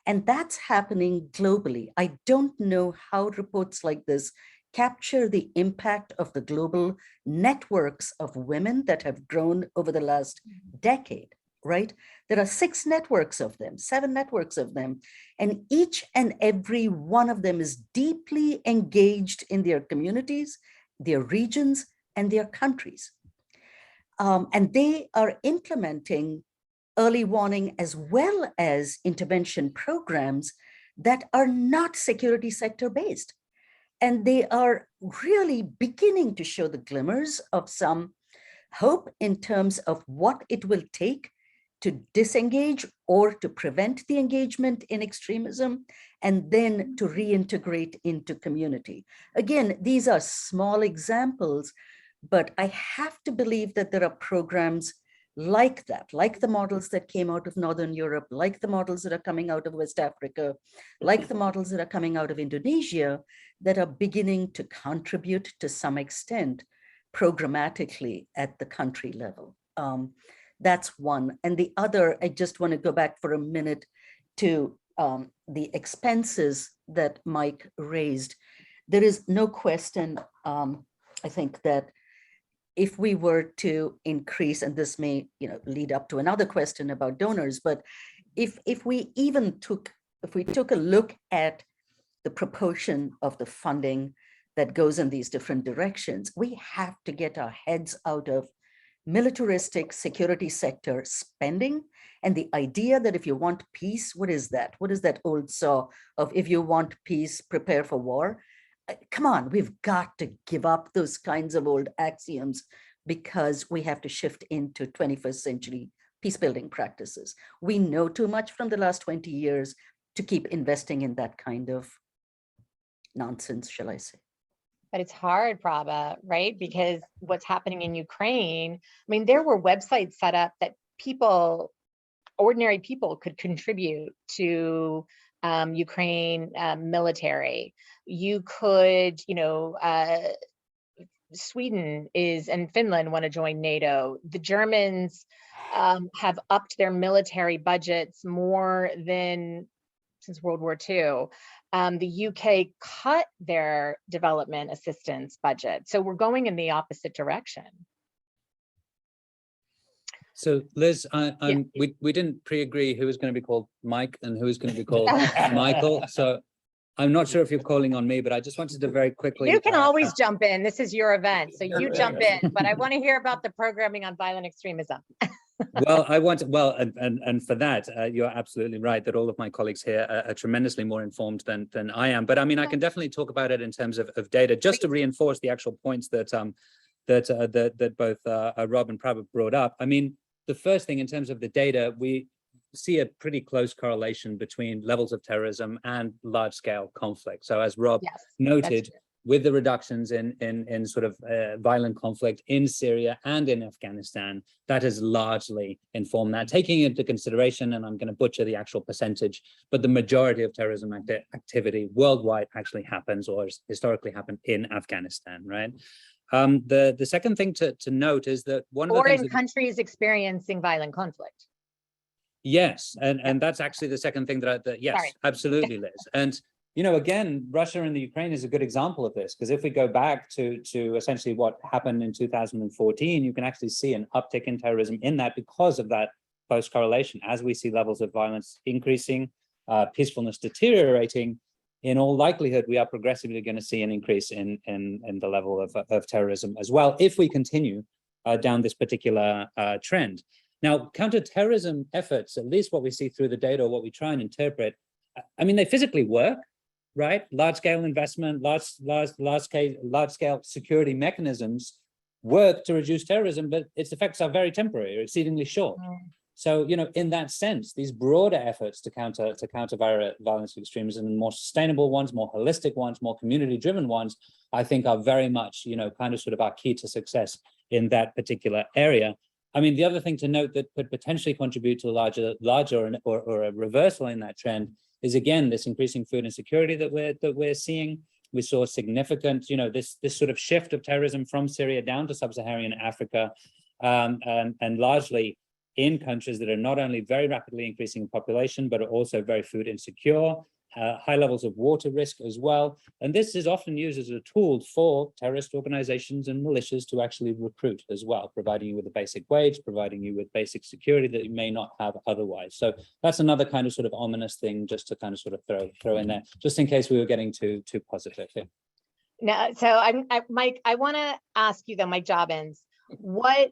Speaker 5: And that's happening globally. I don't know how reports like this capture the impact of the global networks of women that have grown over the last decade, right? There are 6 networks of them, 7 networks of them, and each and every one of them is deeply engaged in their communities, their regions, and their countries. And they are implementing early warning as well as intervention programs that are not security sector based. And they are really beginning to show the glimmers of some hope in terms of what it will take to disengage or to prevent the engagement in extremism, and then to reintegrate into community. Again, these are small examples, but I have to believe that there are programs like that, like the models that came out of Northern Europe, like the models that are coming out of West Africa, like the models that are coming out of Indonesia, that are beginning to contribute to some extent programmatically at the country level. That's one. And the other, I just want to go back for a minute to the expenses that Mike raised. There is no question, I think, that if we were to increase, and this may lead up to another question about donors, but if we took a look at the proportion of the funding that goes in these different directions, we have to get our heads out of militaristic security sector spending. And the idea that if you want peace, what is that? What is that old saw of if you want peace, prepare for war? Come on, we've got to give up those kinds of old axioms because we have to shift into 21st century peacebuilding practices. We know too much from the last 20 years to keep investing in that kind of nonsense, shall I say.
Speaker 1: But it's hard, Prabha, right? Because what's happening in Ukraine, I mean, there were websites set up that people, ordinary people, could contribute to Ukraine military. You could, Sweden and Finland want to join NATO. The Germans have upped their military budgets more than since World War II. The UK cut their development assistance budget. So we're going in the opposite direction.
Speaker 3: So Liz, we didn't pre-agree who was going to be called Mike and who was going to be called Michael. So I'm not sure if you're calling on me, but I just wanted to very quickly.
Speaker 1: You can always jump in. This is your event, so you jump in. But I want to hear about the programming on violent extremism.
Speaker 3: Well, and for that, you're absolutely right that all of my colleagues here are tremendously more informed than I am. But I mean, I can definitely talk about it in terms of data, just to reinforce the actual points that both Rob and Prabha brought up. I mean, the first thing in terms of the data, we see a pretty close correlation between levels of terrorism and large-scale conflict. So as Rob noted, with the reductions in sort of violent conflict in Syria and in Afghanistan, that has largely informed that, taking into consideration, and I'm going to butcher the actual percentage, but the majority of terrorism activity worldwide actually happens or has historically happened in Afghanistan, right? The second thing to note is that one of the things—
Speaker 1: Or in countries experiencing violent conflict.
Speaker 3: Yes, and that's actually the second thing that yes,
Speaker 1: Sorry.
Speaker 3: Absolutely, Liz. And again, Russia and the Ukraine is a good example of this, because if we go back to essentially what happened in 2014, you can actually see an uptick in terrorism in that because of that close correlation. As we see levels of violence increasing, peacefulness deteriorating, in all likelihood, we are progressively going to see an increase in the level of terrorism as well, if we continue down this particular trend. Now, counterterrorism efforts, at least what we see through the data, or what we try and interpret, I mean, they physically work, right? Large-scale investment, large-scale security mechanisms work to reduce terrorism, but its effects are very temporary or exceedingly short. So, in that sense, these broader efforts to counter violence and extremism, more sustainable ones, more holistic ones, more community-driven ones, I think are very much, kind of sort of our key to success in that particular area. I mean, the other thing to note that could potentially contribute to a larger or a reversal in that trend is, again, this increasing food insecurity that we're seeing. We saw significant, this sort of shift of terrorism from Syria down to sub-Saharan Africa, and largely in countries that are not only very rapidly increasing in population, but are also very food insecure, high levels of water risk as well. And this is often used as a tool for terrorist organizations and militias to actually recruit as well, providing you with a basic wage, providing you with basic security that you may not have otherwise. So that's another kind of sort of ominous thing just to kind of sort of throw in there, just in case we were getting too positive here.
Speaker 1: No, so Mike, I want to ask you though, Mike Jobbins, what,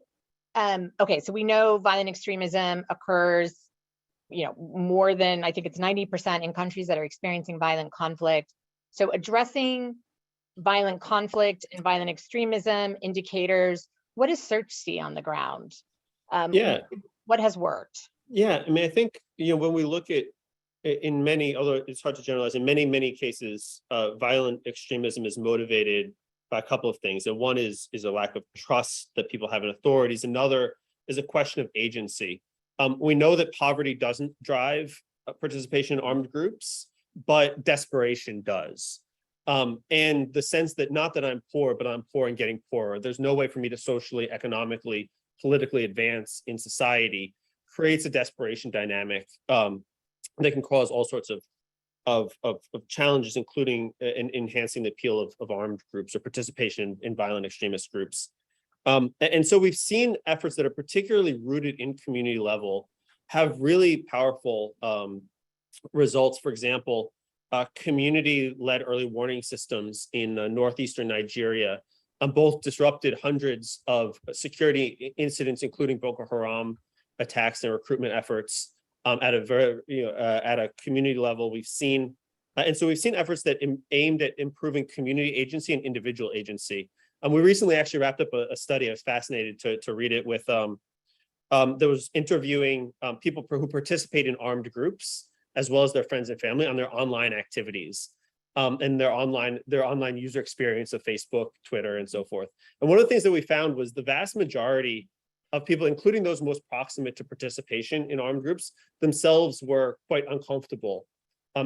Speaker 1: okay, so we know violent extremism occurs more than, I think it's 90% in countries that are experiencing violent conflict. So addressing violent conflict and violent extremism indicators, what does Search see on the ground? What has worked?
Speaker 6: Yeah, I mean, I think, when we look at, in many, although it's hard to generalize, in many cases, violent extremism is motivated by a couple of things. And one is a lack of trust that people have in authorities. Another is a question of agency. We know that poverty doesn't drive participation in armed groups, but desperation does. And the sense that not that I'm poor, but I'm poor and getting poorer. There's no way for me to socially, economically, politically advance in society creates a desperation dynamic that can cause all sorts of challenges, including in enhancing the appeal of armed groups or participation in violent extremist groups. And so we've seen efforts that are particularly rooted in community level have really powerful results. For example, community-led early warning systems in northeastern Nigeria both disrupted hundreds of security incidents, including Boko Haram attacks and recruitment efforts at a very, at a community level. We've seen, and so we've seen efforts that aimed at improving community agency and individual agency. We recently actually wrapped up a study. I was fascinated to read it with, there was interviewing people who participate in armed groups, as well as their friends and family on their online activities and their online user experience of Facebook, Twitter, and so forth. And one of the things that we found was the vast majority of people, including those most proximate to participation in armed groups, themselves were quite uncomfortable,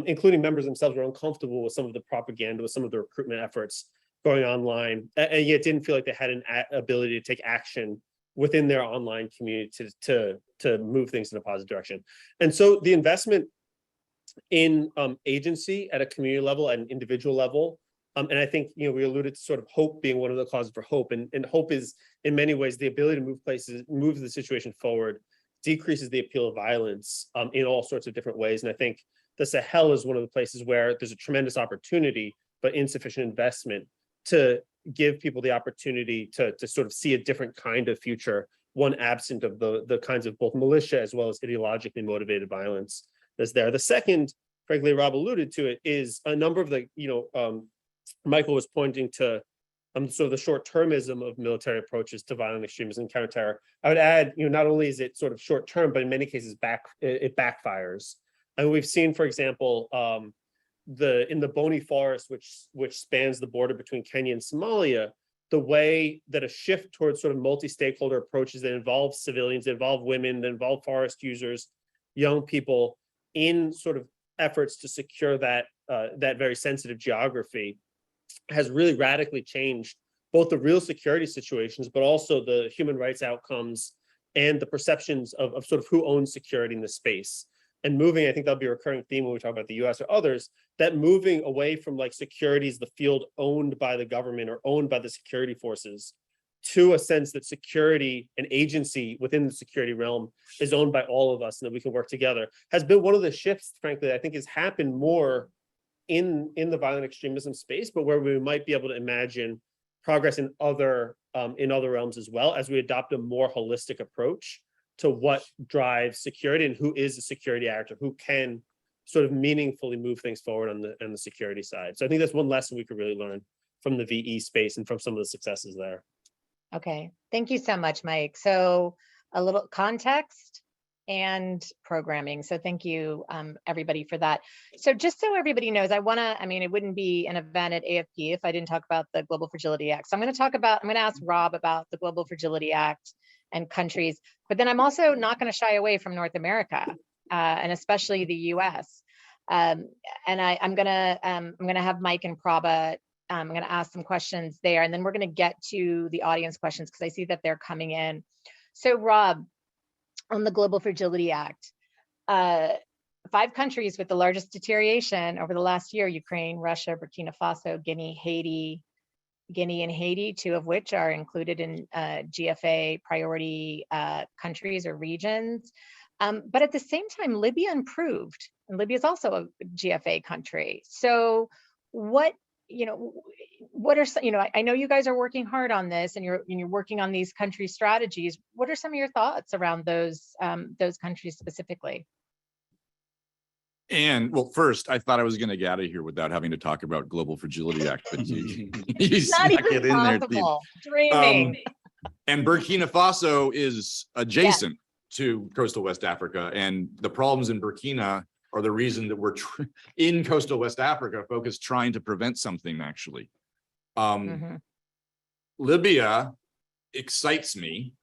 Speaker 6: including members themselves were uncomfortable with some of the propaganda, with some of the recruitment efforts going online, and yet didn't feel like they had an ability to take action within their online community to move things in a positive direction. And so the investment in agency at a community level, at an individual level, and I think we alluded to sort of hope being one of the causes for hope, and hope is in many ways the ability to move the situation forward, decreases the appeal of violence in all sorts of different ways. And I think the Sahel is one of the places where there's a tremendous opportunity, but insufficient investment to give people the opportunity to sort of see a different kind of future, one absent of the kinds of both militia as well as ideologically motivated violence that's there. The second, frankly, Rob alluded to it, is a number of the, Michael was pointing to sort of the short-termism of military approaches to violent extremism and counterterror. I would add, not only is it sort of short-term, but in many cases it backfires. And we've seen, for example, in the Boni Forest, which spans the border between Kenya and Somalia, the way that a shift towards sort of multi-stakeholder approaches that involve civilians, that involve women, that involve forest users, young people, in sort of efforts to secure that very sensitive geography, has really radically changed both the real security situations, but also the human rights outcomes and the perceptions of sort of who owns security in the space. And moving, I think that'll be a recurring theme when we talk about the US or others, that moving away from like security is the field owned by the government or owned by the security forces, to a sense that security and agency within the security realm is owned by all of us and that we can work together, has been one of the shifts, frankly, that I think has happened more in the violent extremism space, but where we might be able to imagine progress in other realms as well, as we adopt a more holistic approach to what drives security and who is a security actor, who can sort of meaningfully move things forward on the security side. So I think that's one lesson we could really learn from the VE space and from some of the successes there.
Speaker 1: Okay, thank you so much, Mike. So a little context and programming. So thank you, everybody, for that. So just so everybody knows, it wouldn't be an event at AfP if I didn't talk about the Global Fragility Act. So I'm going to ask Rob about the Global Fragility Act and countries, but then I'm also not going to shy away from North America and especially the US. And I'm going to have Mike and Prabha. I'm going to ask some questions there, and then we're going to get to the audience questions because I see that they're coming in. So Rob, on the Global Fragility Act, 5 countries with the largest deterioration over the last year: Ukraine, Russia, Burkina Faso, Guinea and Haiti, 2 of which are included in GFA priority countries or regions. But at the same time, Libya improved, and Libya is also a GFA country. So what are some, I know you guys are working hard on this, and you're working on these country strategies. What are some of your thoughts around those countries specifically?
Speaker 4: And well, first, I thought I was going to get out of here without having to talk about Global Fragility Act, but you
Speaker 1: Not even possible. Dreaming.
Speaker 4: And Burkina Faso is adjacent to coastal West Africa, and the problems in Burkina are the reason that we're in coastal West Africa focused trying to prevent something actually. Libya excites me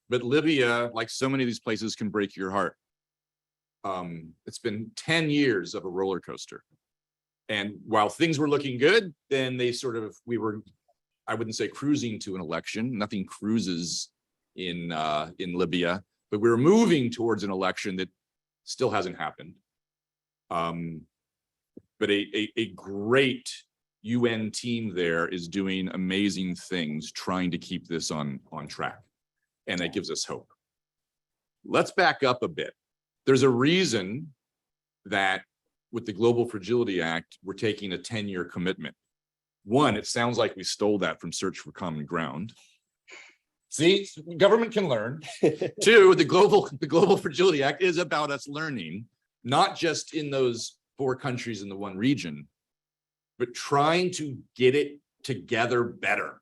Speaker 4: But Libya, like so many of these places, can break your heart. It's been 10 years of a roller coaster. And while things were looking good, then we were, I wouldn't say cruising to an election. Nothing cruises in Libya, but we were moving towards an election that still hasn't happened. But a great UN team there is doing amazing things, trying to keep this on track. And that gives us hope. Let's back up a bit. There's a reason that with the Global Fragility Act, we're taking a 10-year commitment. One, it sounds like we stole that from Search for Common Ground. See, government can learn. Two, the Global Fragility Act is about us learning, not just in those 4 countries in the one region, but trying to get it together better.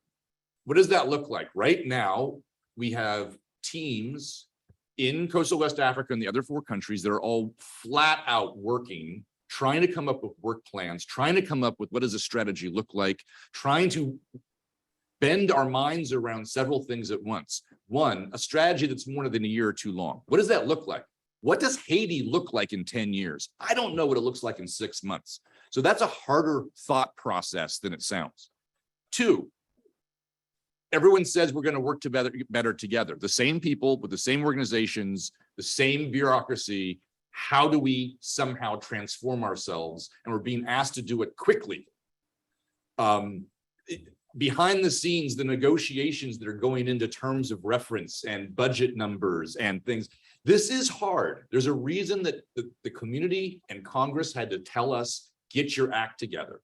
Speaker 4: What does that look like? Right now, we have teams in coastal West Africa and the other 4 countries that are all flat out working, trying to come up with work plans, trying to come up with what does a strategy look like, trying to bend our minds around several things at once. One, a strategy that's more than a year or 2 long. What does that look like? What does Haiti look like in 10 years? I don't know what it looks like in 6 months. So that's a harder thought process than it sounds. 2, everyone says we're going to work better together. The same people with the same organizations, the same bureaucracy. How do we somehow transform ourselves? And we're being asked to do it quickly. Behind the scenes, the negotiations that are going into terms of reference and budget numbers and things, this is hard. There's a reason that the community and Congress had to tell us, get your act together.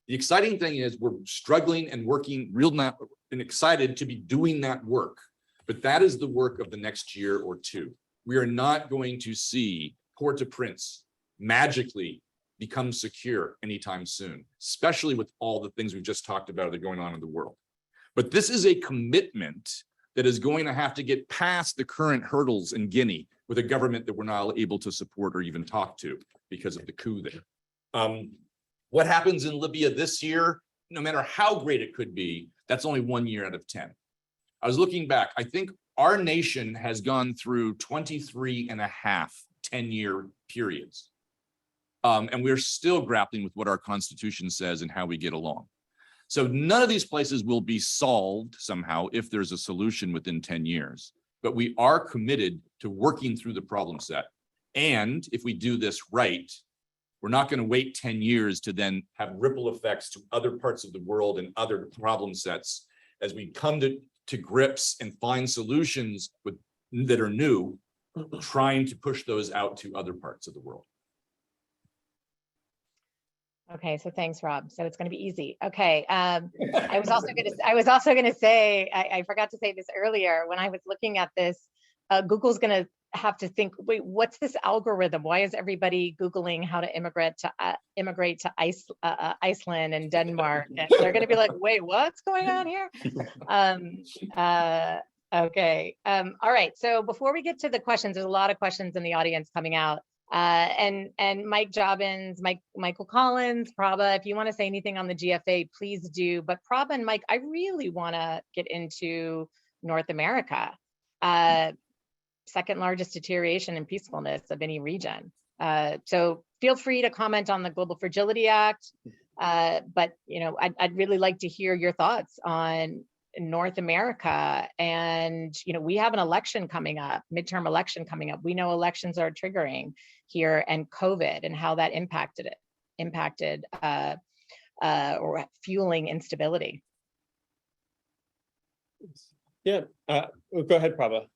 Speaker 4: The exciting thing is we're struggling and working and excited to be doing that work. But that is the work of the next year or 2. We are not going to see Port-au-Prince magically become secure anytime soon, especially with all the things we've just talked about that are going on in the world. But this is a commitment that is going to have to get past the current hurdles in Guinea with a government that we're not able to support or even talk to because of the coup there. What happens in Libya this year, no matter how great it could be, that's only 1 year out of 10. I was looking back, I think our nation has gone through 23 and a half 10-year periods. And we're still grappling with what our Constitution says and how we get along. So none of these places will be solved somehow if there's a solution within 10 years, but we are committed to working through the problem set. And if we do this right, we're not going to wait 10 years to then have ripple effects to other parts of the world and other problem sets as we come to grips and find solutions that are new, trying to push those out to other parts of the world.
Speaker 1: Okay, so thanks, Rob. So it's going to be easy. Okay, I was also going to say, I forgot to say this earlier when I was looking at this. Google's going to have to think, wait, what's this algorithm? Why is everybody Googling how to immigrate to Iceland and Denmark? And they're going to be like, wait, what's going on here? Okay. All right. So before we get to the questions, there's a lot of questions in the audience coming out. And Mike Jobbins, Michael Collins, Prabha, if you want to say anything on the GFA, please do. But Prabha and Mike, I really want to get into North America. Second largest deterioration in peacefulness of any region. So feel free to comment on the Global Fragility Act. But I'd really like to hear your thoughts on North America. And we have an election coming up, midterm election coming up. We know elections are triggering here, and COVID and how that impacted or fueling instability.
Speaker 6: Yeah, go ahead, Prabha.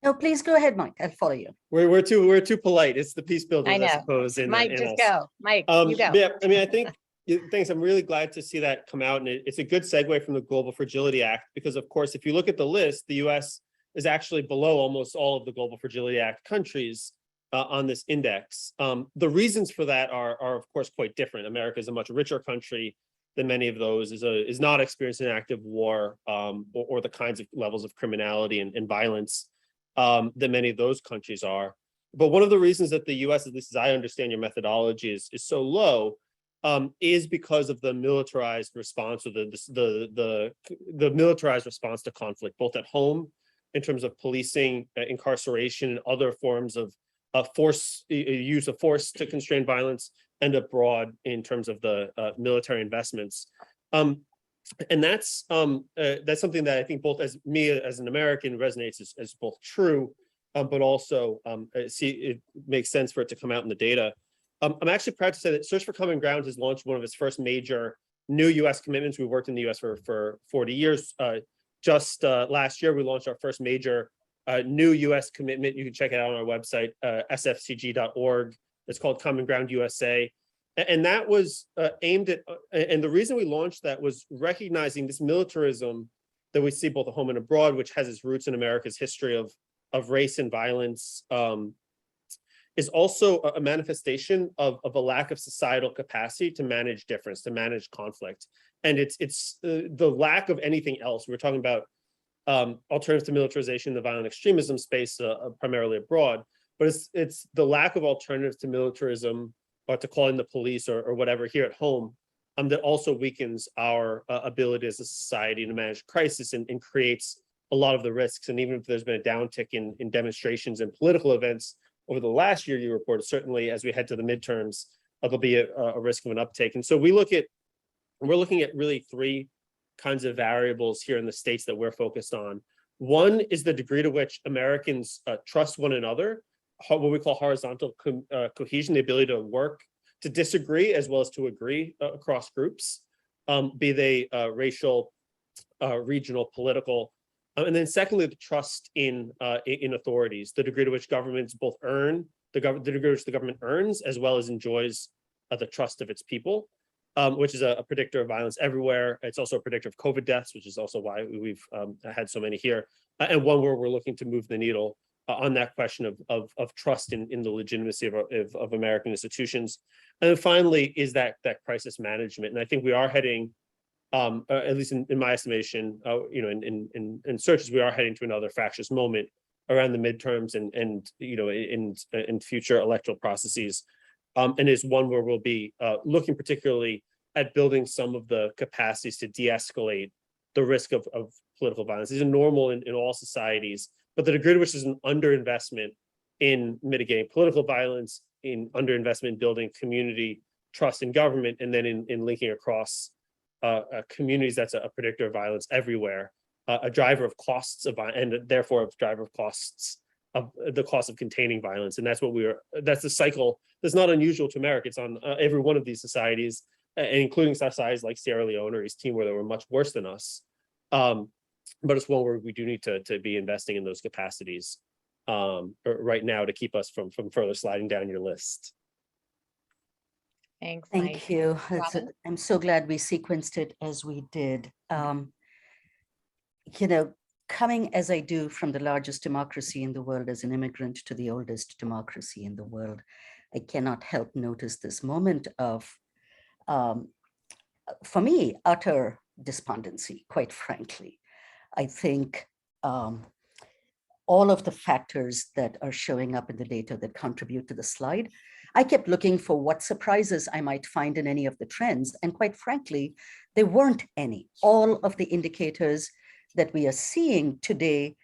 Speaker 5: No, please go ahead, Mike. I'll follow you.
Speaker 6: We're too polite. It's the peace builders, I suppose.
Speaker 1: Mike, just go. Mike, you go.
Speaker 6: Yeah, I mean, I think. Thanks. I'm really glad to see that come out. And it's a good segue from the Global Fragility Act, because of course, if you look at the list, the US is actually below almost all of the Global Fragility Act countries on this index. The reasons for that are of course quite different. America is a much richer country than many of those, is not experiencing an active war or the kinds of levels of criminality and violence that many of those countries are. But one of the reasons that the US, at least as I understand your methodology, is so low is because of the militarized response, or the militarized response to conflict, both at home in terms of policing, incarceration, and other forms of use of force to constrain violence, and abroad in terms of the military investments. And that's something that I think both as me as an American resonates as both true, but also it makes sense for it to come out in the data. I'm actually proud to say that Search for Common Ground has launched one of its first major new U.S. commitments. We've worked in the U.S. for 40 years. Just last year, we launched our first major new U.S. commitment. You can check it out on our website, sfcg.org. It's called Common Ground USA. And that was aimed at, and the reason we launched that was recognizing this militarism that we see both at home and abroad, which has its roots in America's history of race and violence, is also a manifestation of a lack of societal capacity to manage difference, to manage conflict. And it's the lack of anything else. We're talking about alternatives to militarization in the violent extremism space, primarily abroad, but it's the lack of alternatives to militarism, or to calling the police or whatever here at home, that also weakens our ability as a society to manage crisis and creates a lot of the risks. And even if there's been a downtick in demonstrations and political events over the last year, you reported, certainly as we head to the midterms, there'll be a risk of an uptake. And so we're looking at really three kinds of variables here in the states that we're focused on. One is the degree to which Americans trust one another, what we call horizontal cohesion, the ability to work, to disagree as well as to agree across groups, be they racial, regional, political. And then secondly, the trust in authorities, the degree to which governments both earn, the degree to which the government earns as well as enjoys the trust of its people, which is a predictor of violence everywhere. It's also a predictor of COVID deaths, which is also why we've had so many here, and one where we're looking to move the needle on that question of trust in the legitimacy of American institutions. And then finally is that crisis management. And I think we are heading, at least in my estimation, in searches, we are heading to another fractious moment around the midterms and in future electoral processes. And is one where we'll be looking particularly at building some of the capacities to de-escalate the risk of political violence. These are normal in all societies, but the degree to which there's an underinvestment in mitigating political violence, in underinvestment in building community trust in government, and then in linking across communities, that's a predictor of violence everywhere, a driver of costs of, and therefore a driver of costs of the cost of containing violence. And that's what that's the cycle that's not unusual to America. It's on every one of these societies, including societies like Sierra Leone or East Timor that were much worse than us. But it's one where we do need to be investing in those capacities right now to keep us from further sliding down your list.
Speaker 1: Thanks, Mike.
Speaker 5: Thank you.
Speaker 1: Robin?
Speaker 5: I'm so glad we sequenced it as we did. Coming as I do from the largest democracy in the world as an immigrant to the oldest democracy in the world, I cannot help notice this moment of, for me, utter despondency, quite frankly. I think all of the factors that are showing up in the data that contribute to the slide, I kept looking for what surprises I might find in any of the trends. And quite frankly, there weren't any. All of the indicators that we are seeing today,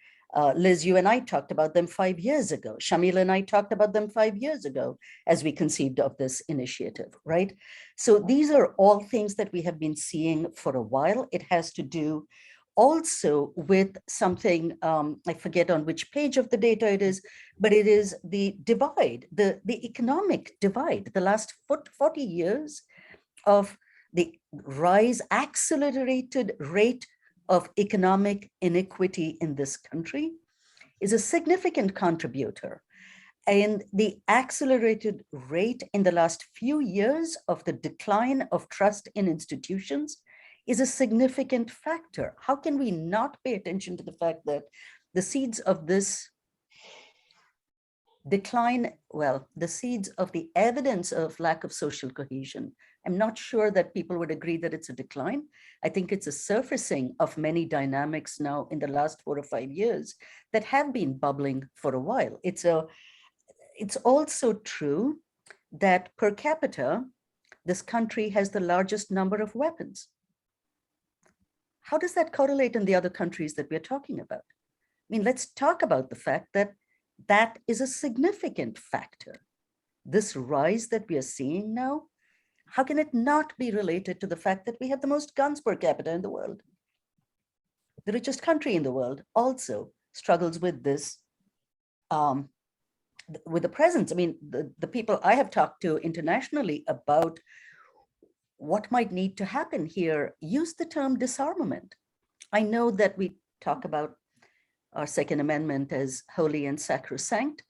Speaker 5: Liz, you and I talked about them 5 years ago. Shamila and I talked about them 5 years ago as we conceived of this initiative, right? So these are all things that we have been seeing for a while. It has to do also with something, I forget on which page of the data it is, but it is the divide, the economic divide, the last 40 years of the accelerated rate of economic inequity in this country is a significant contributor. And the accelerated rate in the last few years of the decline of trust in institutions is a significant factor. How can we not pay attention to the fact that the seeds of this decline, well, the seeds of the evidence of lack of social cohesion, I'm not sure that people would agree that it's a decline. I think it's a surfacing of many dynamics now in the last 4 or 5 years that have been bubbling for a while. It's also true that per capita, this country has the largest number of weapons. How does that correlate in the other countries that we're talking about? I mean, let's talk about the fact that that is a significant factor. This rise that we are seeing now, how can it not be related to the fact that we have the most guns per capita in the world? The richest country in the world also struggles with this, with the presence. I mean, the people I have talked to internationally about what might need to happen here use the term disarmament. I know that we talk about our Second Amendment as holy and sacrosanct,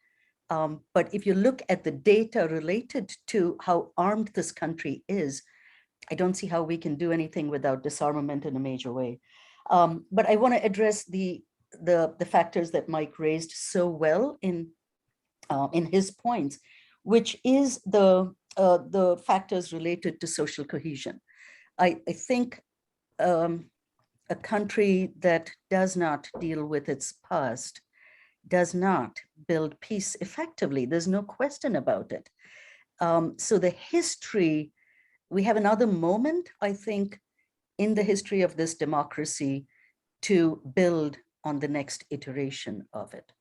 Speaker 5: but if you look at the data related to how armed this country is, I don't see how we can do anything without disarmament in a major way. But I want to address the factors that Mike raised so well in his points, which is the factors related to social cohesion. I think a country that does not deal with its past does not build peace effectively. There's no question about it. So the history, we have another moment, I think, in the history of this democracy to build on the next iteration of it.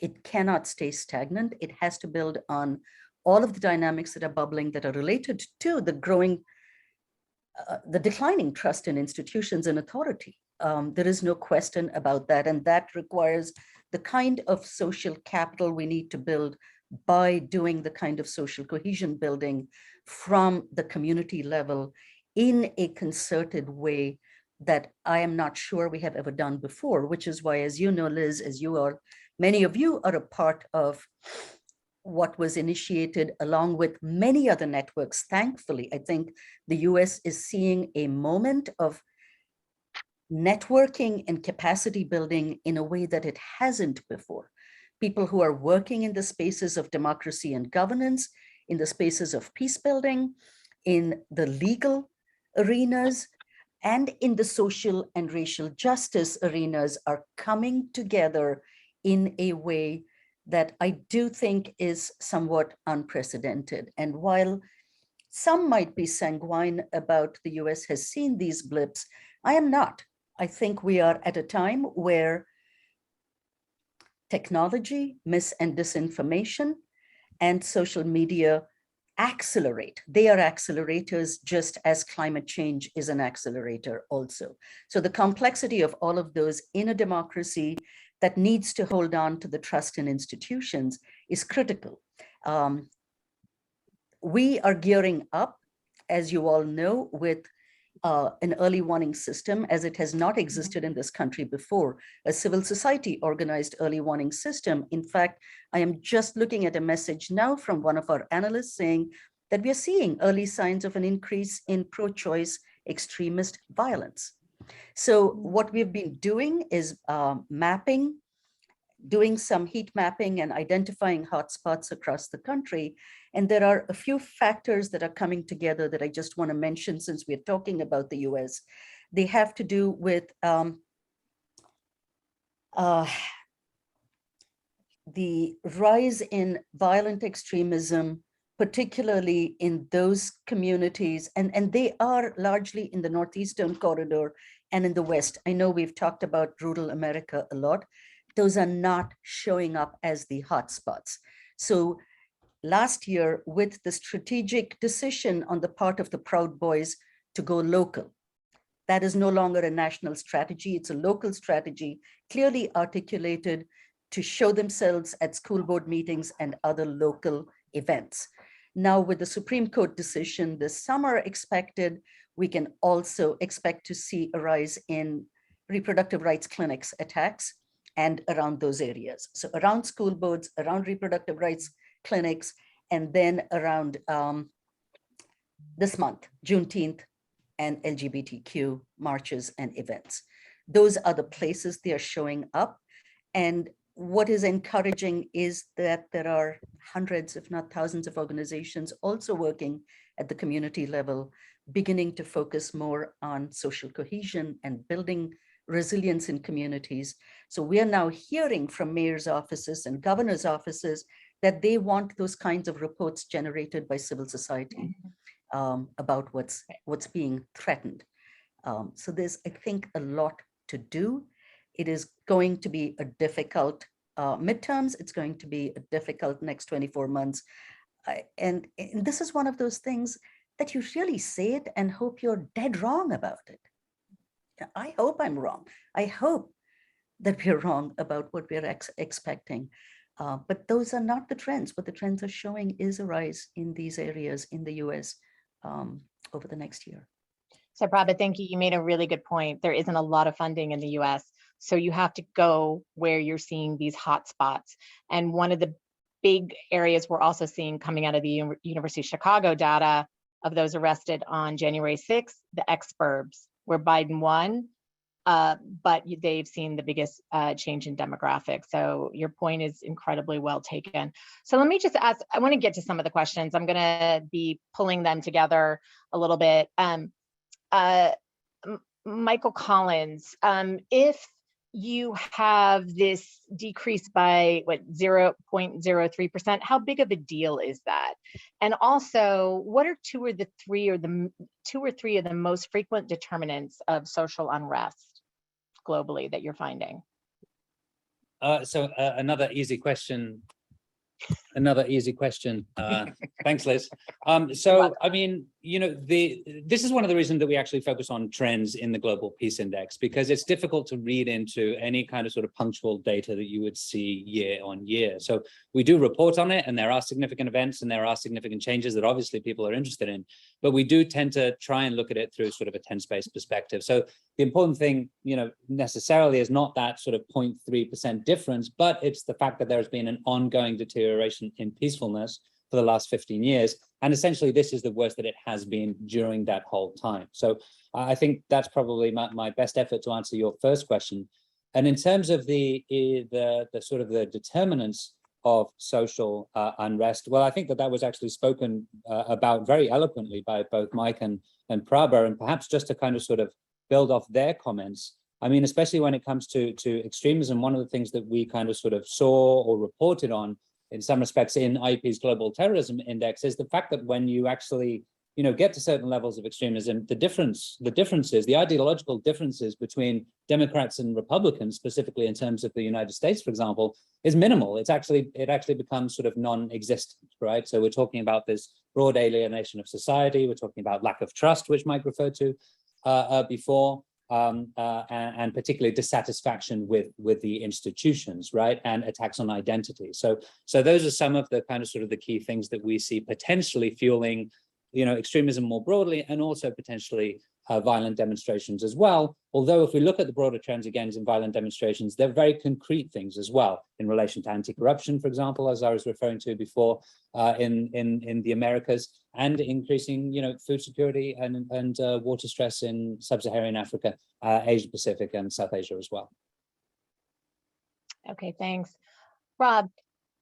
Speaker 5: It cannot stay stagnant. It has to build on all of the dynamics that are bubbling that are related to the growing, the declining trust in institutions and authority. There is no question about that. And that requires the kind of social capital we need to build by doing the kind of social cohesion building from the community level in a concerted way that I am not sure we have ever done before, which is why, as you know, Liz, as you are, many of you are a part of what was initiated along with many other networks. Thankfully, I think the US is seeing a moment of networking and capacity building in a way that it hasn't before. People who are working in the spaces of democracy and governance, in the spaces of peace building, in the legal arenas, and in the social and racial justice arenas are coming together in a way that I do think is somewhat unprecedented. And while some might be sanguine about the US has seen these blips, I am not. I think we are at a time where technology, mis and disinformation, and social media accelerate. They are accelerators just as climate change is an accelerator also. So the complexity of all of those in a democracy that needs to hold on to the trust in institutions is critical. We are gearing up, as you all know, with an early warning system as it has not existed in this country before, a civil society organized early warning system. In fact, I am just looking at a message now from one of our analysts saying that we are seeing early signs of an increase in pro-choice extremist violence. So what we've been doing is mapping, doing some heat mapping and identifying hotspots across the country. And there are a few factors that are coming together that I just want to mention since we're talking about the US. They have to do with the rise in violent extremism, particularly in those communities, and they are largely in the Northeastern corridor and in the West. I know we've talked about rural America a lot. Those are not showing up as the hotspots. So last year, with the strategic decision on the part of the Proud Boys to go local, that is no longer a national strategy, it's a local strategy, clearly articulated to show themselves at school board meetings and other local events. Now with the Supreme Court decision this summer expected, we can also expect to see a rise in reproductive rights clinics attacks and around those areas. So around school boards, around reproductive rights clinics, and then around this month, Juneteenth, and LGBTQ marches and events. Those are the places they are showing up. And what is encouraging is that there are hundreds, if not thousands of organizations also working at the community level, beginning to focus more on social cohesion and building resilience in communities. So we are now hearing from mayors' offices and governors' offices that they want those kinds of reports generated by civil society. about what's being threatened. So there's, I think, a lot to do. It is going to be a difficult midterms. It's going to be a difficult next 24 months. And this is one of those things that you really say it and hope you're dead wrong about it. I hope I'm wrong. I hope that we're wrong about what we're expecting. But those are not the trends. What the trends are showing is a rise in these areas in the US over the next year.
Speaker 1: So Prabha, thank you. You made a really good point. There isn't a lot of funding in the US. So you have to go where you're seeing these hot spots. And one of the big areas we're also seeing coming out of the University of Chicago data of those arrested on January 6th, the ex-burbs, where Biden won, but they've seen the biggest change in demographics. So your point is incredibly well taken. So let me just ask, I want to get to some of the questions. I'm going to be pulling them together a little bit. Michael Collins, if you have this decrease by what 0.03%, how big of a deal is that? And also, what are two or three of the most frequent determinants of social unrest globally that you're finding?
Speaker 3: Another easy question. Thanks, Liz. So, I mean, this is one of the reasons that we actually focus on trends in the Global Peace Index, because it's difficult to read into any kind of sort of punctual data that you would see year on year. So we do report on it, and there are significant events and there are significant changes that obviously people are interested in, but we do tend to try and look at it through sort of a tense-based perspective. So the important thing, necessarily is not that sort of 0.3% difference, but it's the fact that there's been an ongoing deterioration in peacefulness for the last 15 years. And essentially, this is the worst that it has been during that whole time. So I think that's probably my best effort to answer your first question. And in terms of the sort of the determinants of social unrest, well, I think that was actually spoken about very eloquently by both Mike and Prabha, and perhaps just to kind of sort of build off their comments. I mean, especially when it comes to extremism, one of the things that we kind of sort of saw or reported on in some respects in IEP's Global Terrorism Index is the fact that when you actually, get to certain levels of extremism, the ideological differences between Democrats and Republicans, specifically in terms of the United States, for example, is minimal. It actually becomes sort of non-existent, right? So we're talking about this broad alienation of society. We're talking about lack of trust, which Mike referred to before. And particularly dissatisfaction with the institutions, right, and attacks on identity. So those are some of the kind of sort of the key things that we see potentially fueling, extremism more broadly, and also potentially violent demonstrations as well. Although if we look at the broader trends again in violent demonstrations, they're very concrete things as well in relation to anti-corruption, for example, as I was referring to before, in the Americas, and increasing, food security and water stress in sub-Saharan Africa, Asia Pacific, and South Asia as well.
Speaker 1: Okay, thanks, Rob.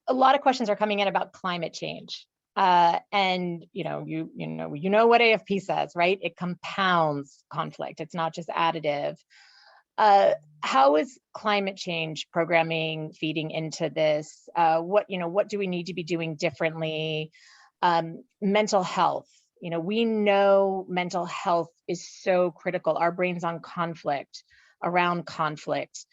Speaker 1: A lot of questions are coming in about climate change. And you know what AfP says, right? It compounds conflict. It's not just additive. How is climate change programming feeding into this? What do we need to be doing differently? Mental health. We know mental health is so critical. Our brain's on conflict, around conflict.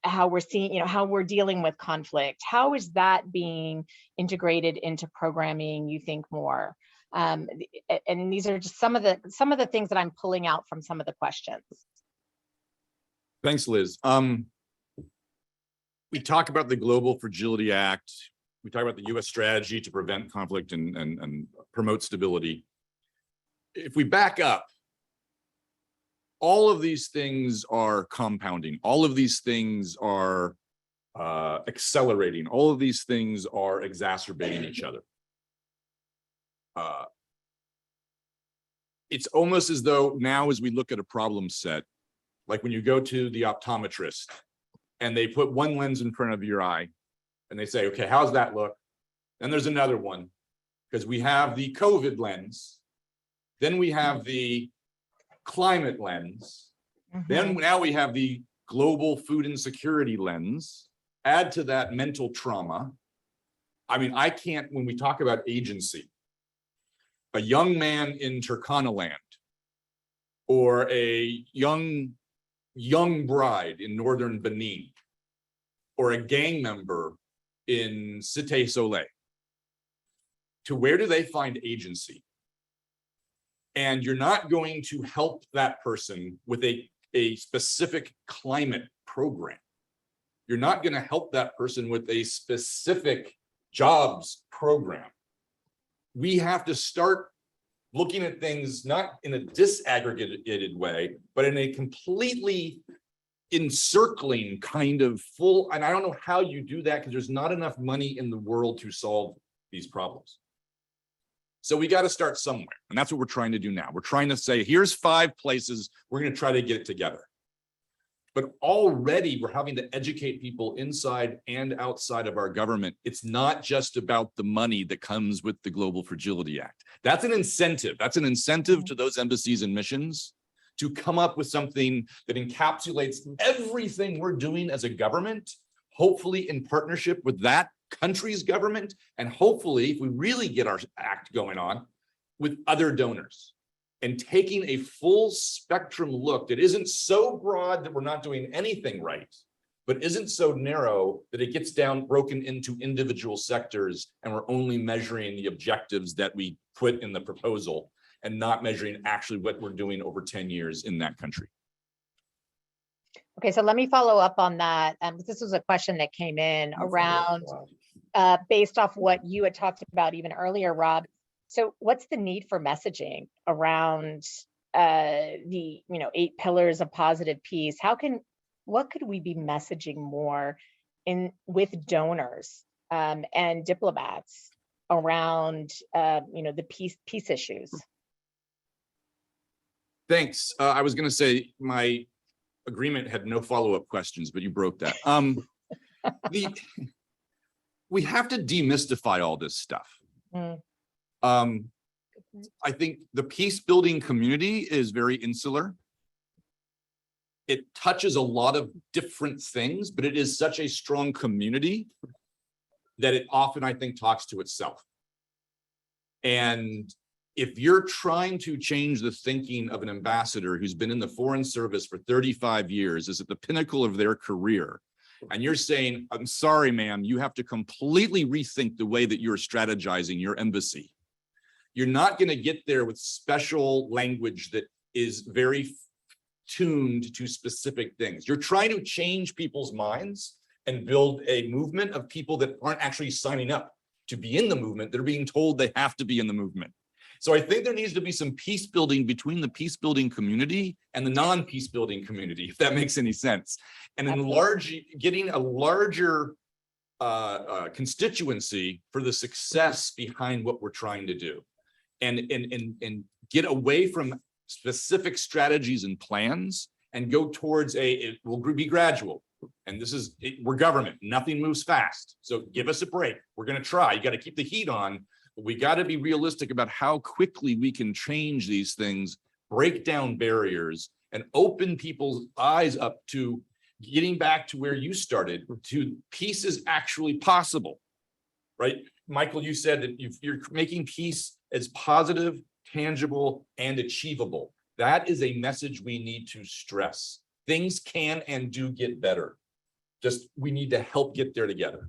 Speaker 1: How we're seeing, how we're dealing with conflict. How is that being integrated into programming, you think, more? And these are just some of the things that I'm pulling out from some of the questions.
Speaker 4: Thanks, Liz. We talk about the Global Fragility Act. We talk about the U.S. strategy to prevent conflict and promote stability. If we back up, all of these things are compounding. All of these things are accelerating. All of these things are exacerbating each other. It's almost as though now, as we look at a problem set, like when you go to the optometrist and they put one lens in front of your eye and they say, okay, how's that look? Then there's another one, because we have the COVID lens. Then we have the climate lens. Then now we have the global food insecurity lens. Add to that mental trauma. I mean, I can't, when we talk about agency, a young man in Turkana-land, or a young bride in northern Benin, or a gang member in Cité Soleil, to where do they find agency? And you're not going to help that person with a specific climate program. You're not going to help that person with a specific jobs program. We have to start looking at things not in a disaggregated way, but in a completely encircling kind of full, and I don't know how you do that because there's not enough money in the world to solve these problems. So we got to start somewhere. And that's what we're trying to do now. We're trying to say, here's 5 places we're going to try to get it together. But already we're having to educate people inside and outside of our government. It's not just about the money that comes with the Global Fragility Act. That's an incentive. That's an incentive to those embassies and missions to come up with something that encapsulates everything we're doing as a government, hopefully in partnership with that country's government, and hopefully, if we really get our act going on, with other donors, and taking a full spectrum look that isn't so broad that we're not doing anything right, but isn't so narrow that it gets down broken into individual sectors, and we're only measuring the objectives that we put in the proposal and not measuring actually what we're doing over 10 years in that country.
Speaker 1: Okay, so let me follow up on that. This was a question that came in around, based off what you had talked about even earlier, Rob. So what's the need for messaging around the 8 pillars of positive peace? What could we be messaging more with donors and diplomats around the peace issues?
Speaker 4: Thanks. I was going to say my agreement had no follow-up questions, but you broke that. We have to demystify all this stuff. I think the peace building community is very insular. It touches a lot of different things, but it is such a strong community that it often, I think, talks to itself. And if you're trying to change the thinking of an ambassador who's been in the foreign service for 35 years, is at the pinnacle of their career, and you're saying, I'm sorry, ma'am, you have to completely rethink the way that you're strategizing your embassy, you're not going to get there with special language that is very tuned to specific things. You're trying to change people's minds and build a movement of people that aren't actually signing up to be in the movement. They're being told they have to be in the movement. So I think there needs to be some peace building between the peace building community and the non-peace building community, if that makes any sense. And getting a larger constituency for the success behind what we're trying to do, and get away from specific strategies and plans and go towards it will be gradual. And we're government, nothing moves fast. So give us a break. We're going to try. You got to keep the heat on. We got to be realistic about how quickly we can change these things, break down barriers, and open people's eyes up to getting back to where you started, to peace is actually possible, right? Michael, you said that you're making peace as positive, tangible, and achievable. That is a message we need to stress. Things can and do get better. Just we need to help get there together.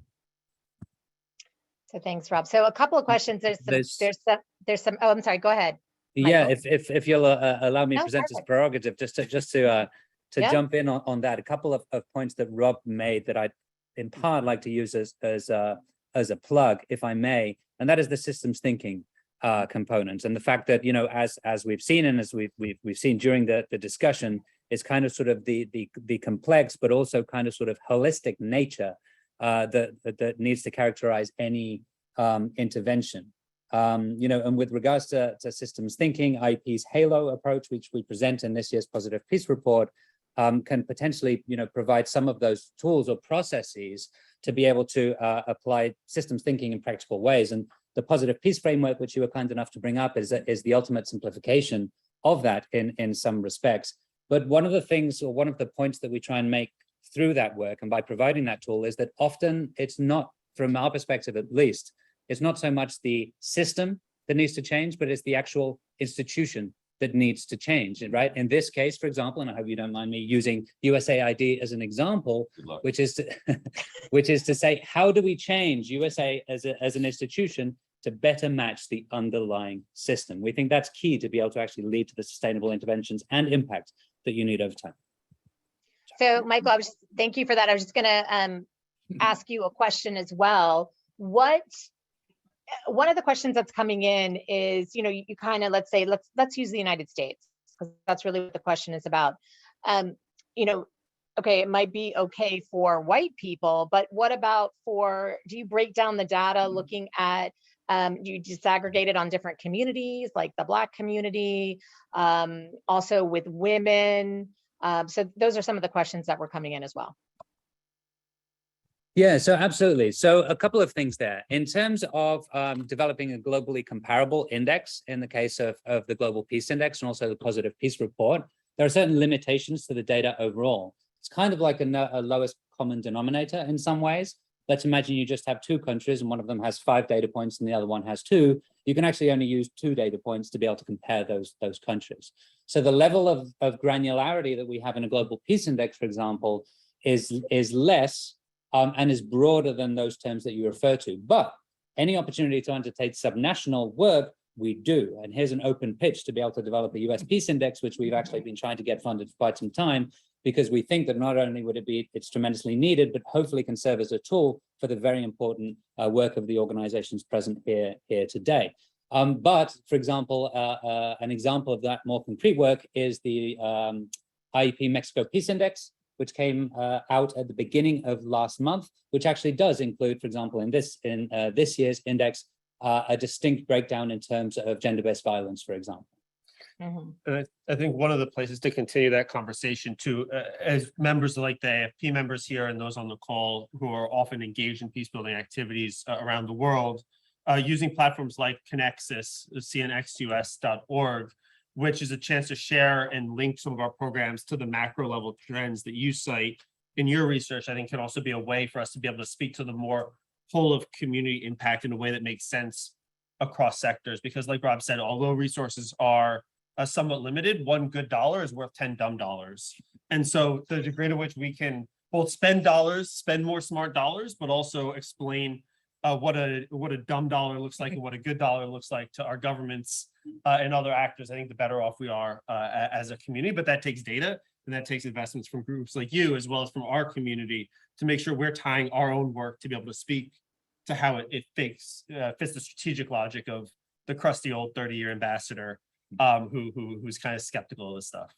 Speaker 1: So thanks, Rob. So a couple of questions. There's some. Oh, I'm sorry. Go ahead.
Speaker 3: Yeah,
Speaker 1: Michael.
Speaker 3: if you'll allow me to present this prerogative, just to
Speaker 1: Yeah.
Speaker 3: jump in on that, a couple of points that Rob made that I'd in part like to use as a plug, if I may, and that is the systems thinking component, and the fact that as we've seen and as we've seen during the discussion, is kind of sort of the complex but also kind of sort of holistic nature that needs to characterize any intervention. And with regards to systems thinking, IEP's Halo approach, which we present in this year's Positive Peace Report, can potentially provide some of those tools or processes to be able to apply systems thinking in practical ways. And the Positive Peace Framework, which you were kind enough to bring up, is the ultimate simplification of that in some respects. But one of the things, or one of the points that we try and make through that work and by providing that tool, is that often it's not, from our perspective at least, it's not so much the system that needs to change, but it's the actual institution that needs to change, right? In this case, for example, and I hope you don't mind me using USAID as an example, which is to say, how do we change USA as an institution to better match the underlying system? We think that's key to be able to actually lead to the sustainable interventions and impact that you need over time.
Speaker 1: So, Michael, thank you for that. I was just going to ask you a question as well. One of the questions that's coming in is, you kind of, let's use the United States, because that's really what the question is about. Okay, it might be okay for white people, but what about do you break down the data looking at, you disaggregate it on different communities, like the Black community, also with women? So those are some of the questions that were coming in as well.
Speaker 3: Yeah, so absolutely. So a couple of things there. In terms of developing a globally comparable index, in the case of the Global Peace Index and also the Positive Peace Report, there are certain limitations to the data overall. It's kind of like a lowest common denominator in some ways. Let's imagine you just have two countries and one of them has 5 data points and the other one has 2. You can actually only use 2 data points to be able to compare those countries. So the level of granularity that we have in a Global Peace Index, for example, is less and is broader than those terms that you refer to. But any opportunity to undertake subnational work, we do. And here's an open pitch to be able to develop a US Peace Index, which we've actually been trying to get funded for quite some time, because we think that not only would it's tremendously needed, but hopefully can serve as a tool for the very important work of the organizations present here today. But for example, an example of that more concrete work is the IEP Mexico Peace Index, which came out at the beginning of last month, which actually does include, for example, in this year's index, a distinct breakdown in terms of gender-based violence, for example.
Speaker 6: And I think one of the places to continue that conversation too, as members like the AfP members here and those on the call who are often engaged in peace building activities around the world, using platforms like Connexus, cnxus.org, which is a chance to share and link some of our programs to the macro level trends that you cite in your research, I think can also be a way for us to be able to speak to the more whole of community impact in a way that makes sense across sectors. Because like Rob said, although resources are somewhat limited, one good dollar is worth 10 dumb dollars. And so the degree to which we can both spend more smart dollars, but also explain what a dumb dollar looks like and what a good dollar looks like to our governments and other actors, I think the better off we are as a community. But that takes data and that takes investments from groups like you, as well as from our community, to make sure we're tying our own work to be able to speak to how it fits the strategic logic of the crusty old 30-year ambassador who's kind of skeptical of this stuff.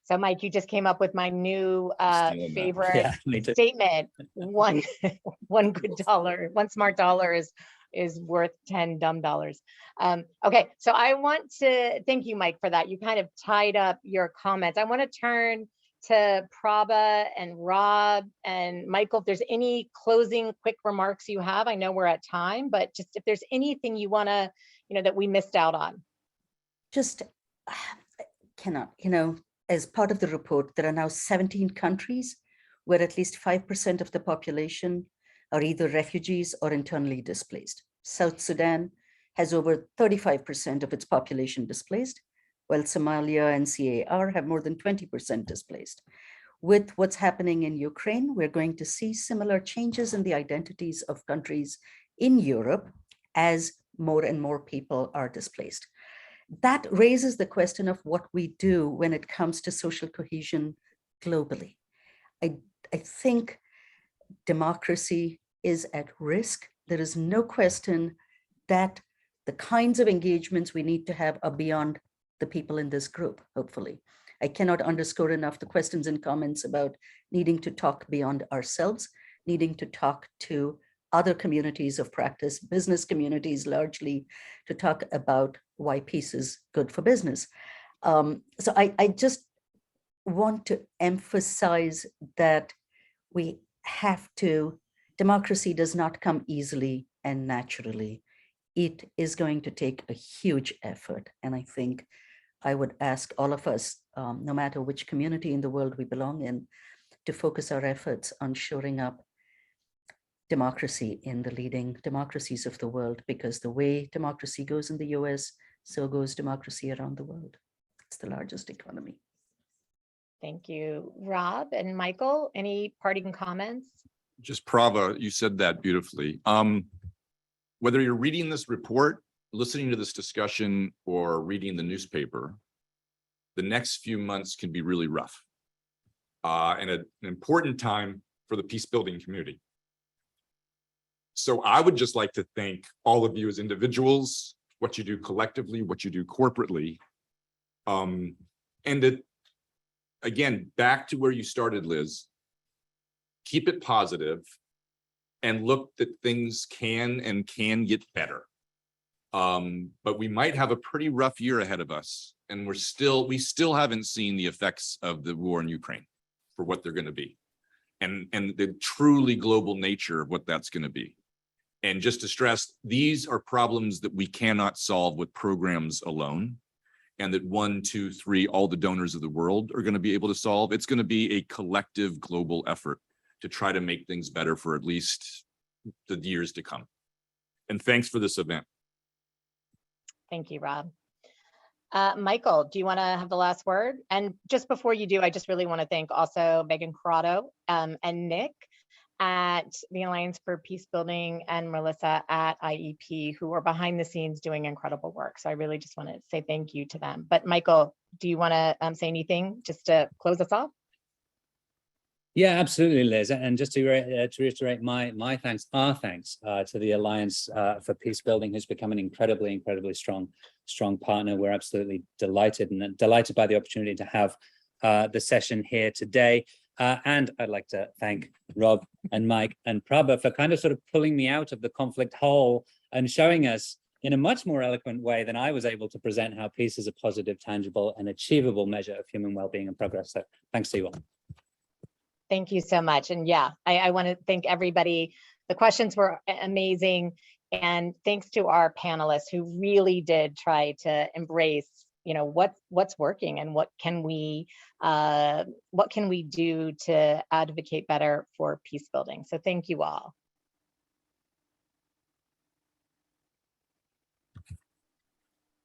Speaker 1: So Mike, you just came up with my new favorite statement. One good dollar, one smart dollar is worth 10 dumb dollars. Okay, so I want to thank you, Mike, for that. You kind of tied up your comments. I want to turn to Prabha and Rob and Michael. If there's any closing quick remarks you have, I know we're at time, but just if there's anything you want to, that we missed out on.
Speaker 5: Just cannot, as part of the report, there are now 17 countries where at least 5% of the population are either refugees or internally displaced. South Sudan has over 35% of its population displaced, while Somalia and CAR have more than 20% displaced. With what's happening in Ukraine, we're going to see similar changes in the identities of countries in Europe as more and more people are displaced. That raises the question of what we do when it comes to social cohesion globally. I think democracy is at risk. There is no question that the kinds of engagements we need to have are beyond the people in this group, hopefully. I cannot underscore enough the questions and comments about needing to talk beyond ourselves, needing to talk to other communities of practice, business communities largely, to talk about why peace is good for business. So I just want to emphasize that we have to, democracy does not come easily and naturally. It is going to take a huge effort. And I think I would ask all of us, no matter which community in the world we belong in, to focus our efforts on shoring up democracy in the leading democracies of the world, because the way democracy goes in the US, so goes democracy around the world. It's the largest economy.
Speaker 1: Thank you, Rob and Michael. Any parting comments?
Speaker 4: Just Prabha, you said that beautifully. Whether you're reading this report, listening to this discussion, or reading the newspaper, the next few months can be really rough. And an important time for the peace building community. So I would just like to thank all of you as individuals, what you do collectively, what you do corporately. And that, again, back to where you started, Liz, keep it positive and look that things can get better. But we might have a pretty rough year ahead of us, and we still haven't seen the effects of the war in Ukraine for what they're going to be, and the truly global nature of what that's going to be. And just to stress, these are problems that we cannot solve with programs alone, and that 1, 2, 3, all the donors of the world are going to be able to solve. It's going to be a collective global effort to try to make things better for at least the years to come. And thanks for this event.
Speaker 1: Thank you, Rob. Michael, do you want to have the last word? And just before you do, I just really want to thank also Megan Corrado and Nick at the Alliance for Peacebuilding and Melissa at IEP, who are behind the scenes doing incredible work. So I really just want to say thank you to them. But Michael, do you want to say anything just to close us off?
Speaker 3: Yeah, absolutely, Liz. And just to reiterate my thanks, our thanks to the Alliance for Peacebuilding, who's become an incredibly strong partner. We're absolutely delighted by the opportunity to have the session here today. And I'd like to thank Rob and Mike and Prabha for kind of sort of pulling me out of the conflict hole and showing us in a much more eloquent way than I was able to present how peace is a positive, tangible, and achievable measure of human well-being and progress. So thanks to you all.
Speaker 1: Thank you so much. And yeah, I want to thank everybody. The questions were amazing. And thanks to our panelists who really did try to embrace, what's working and what can we do to advocate better for peace building. So thank you all.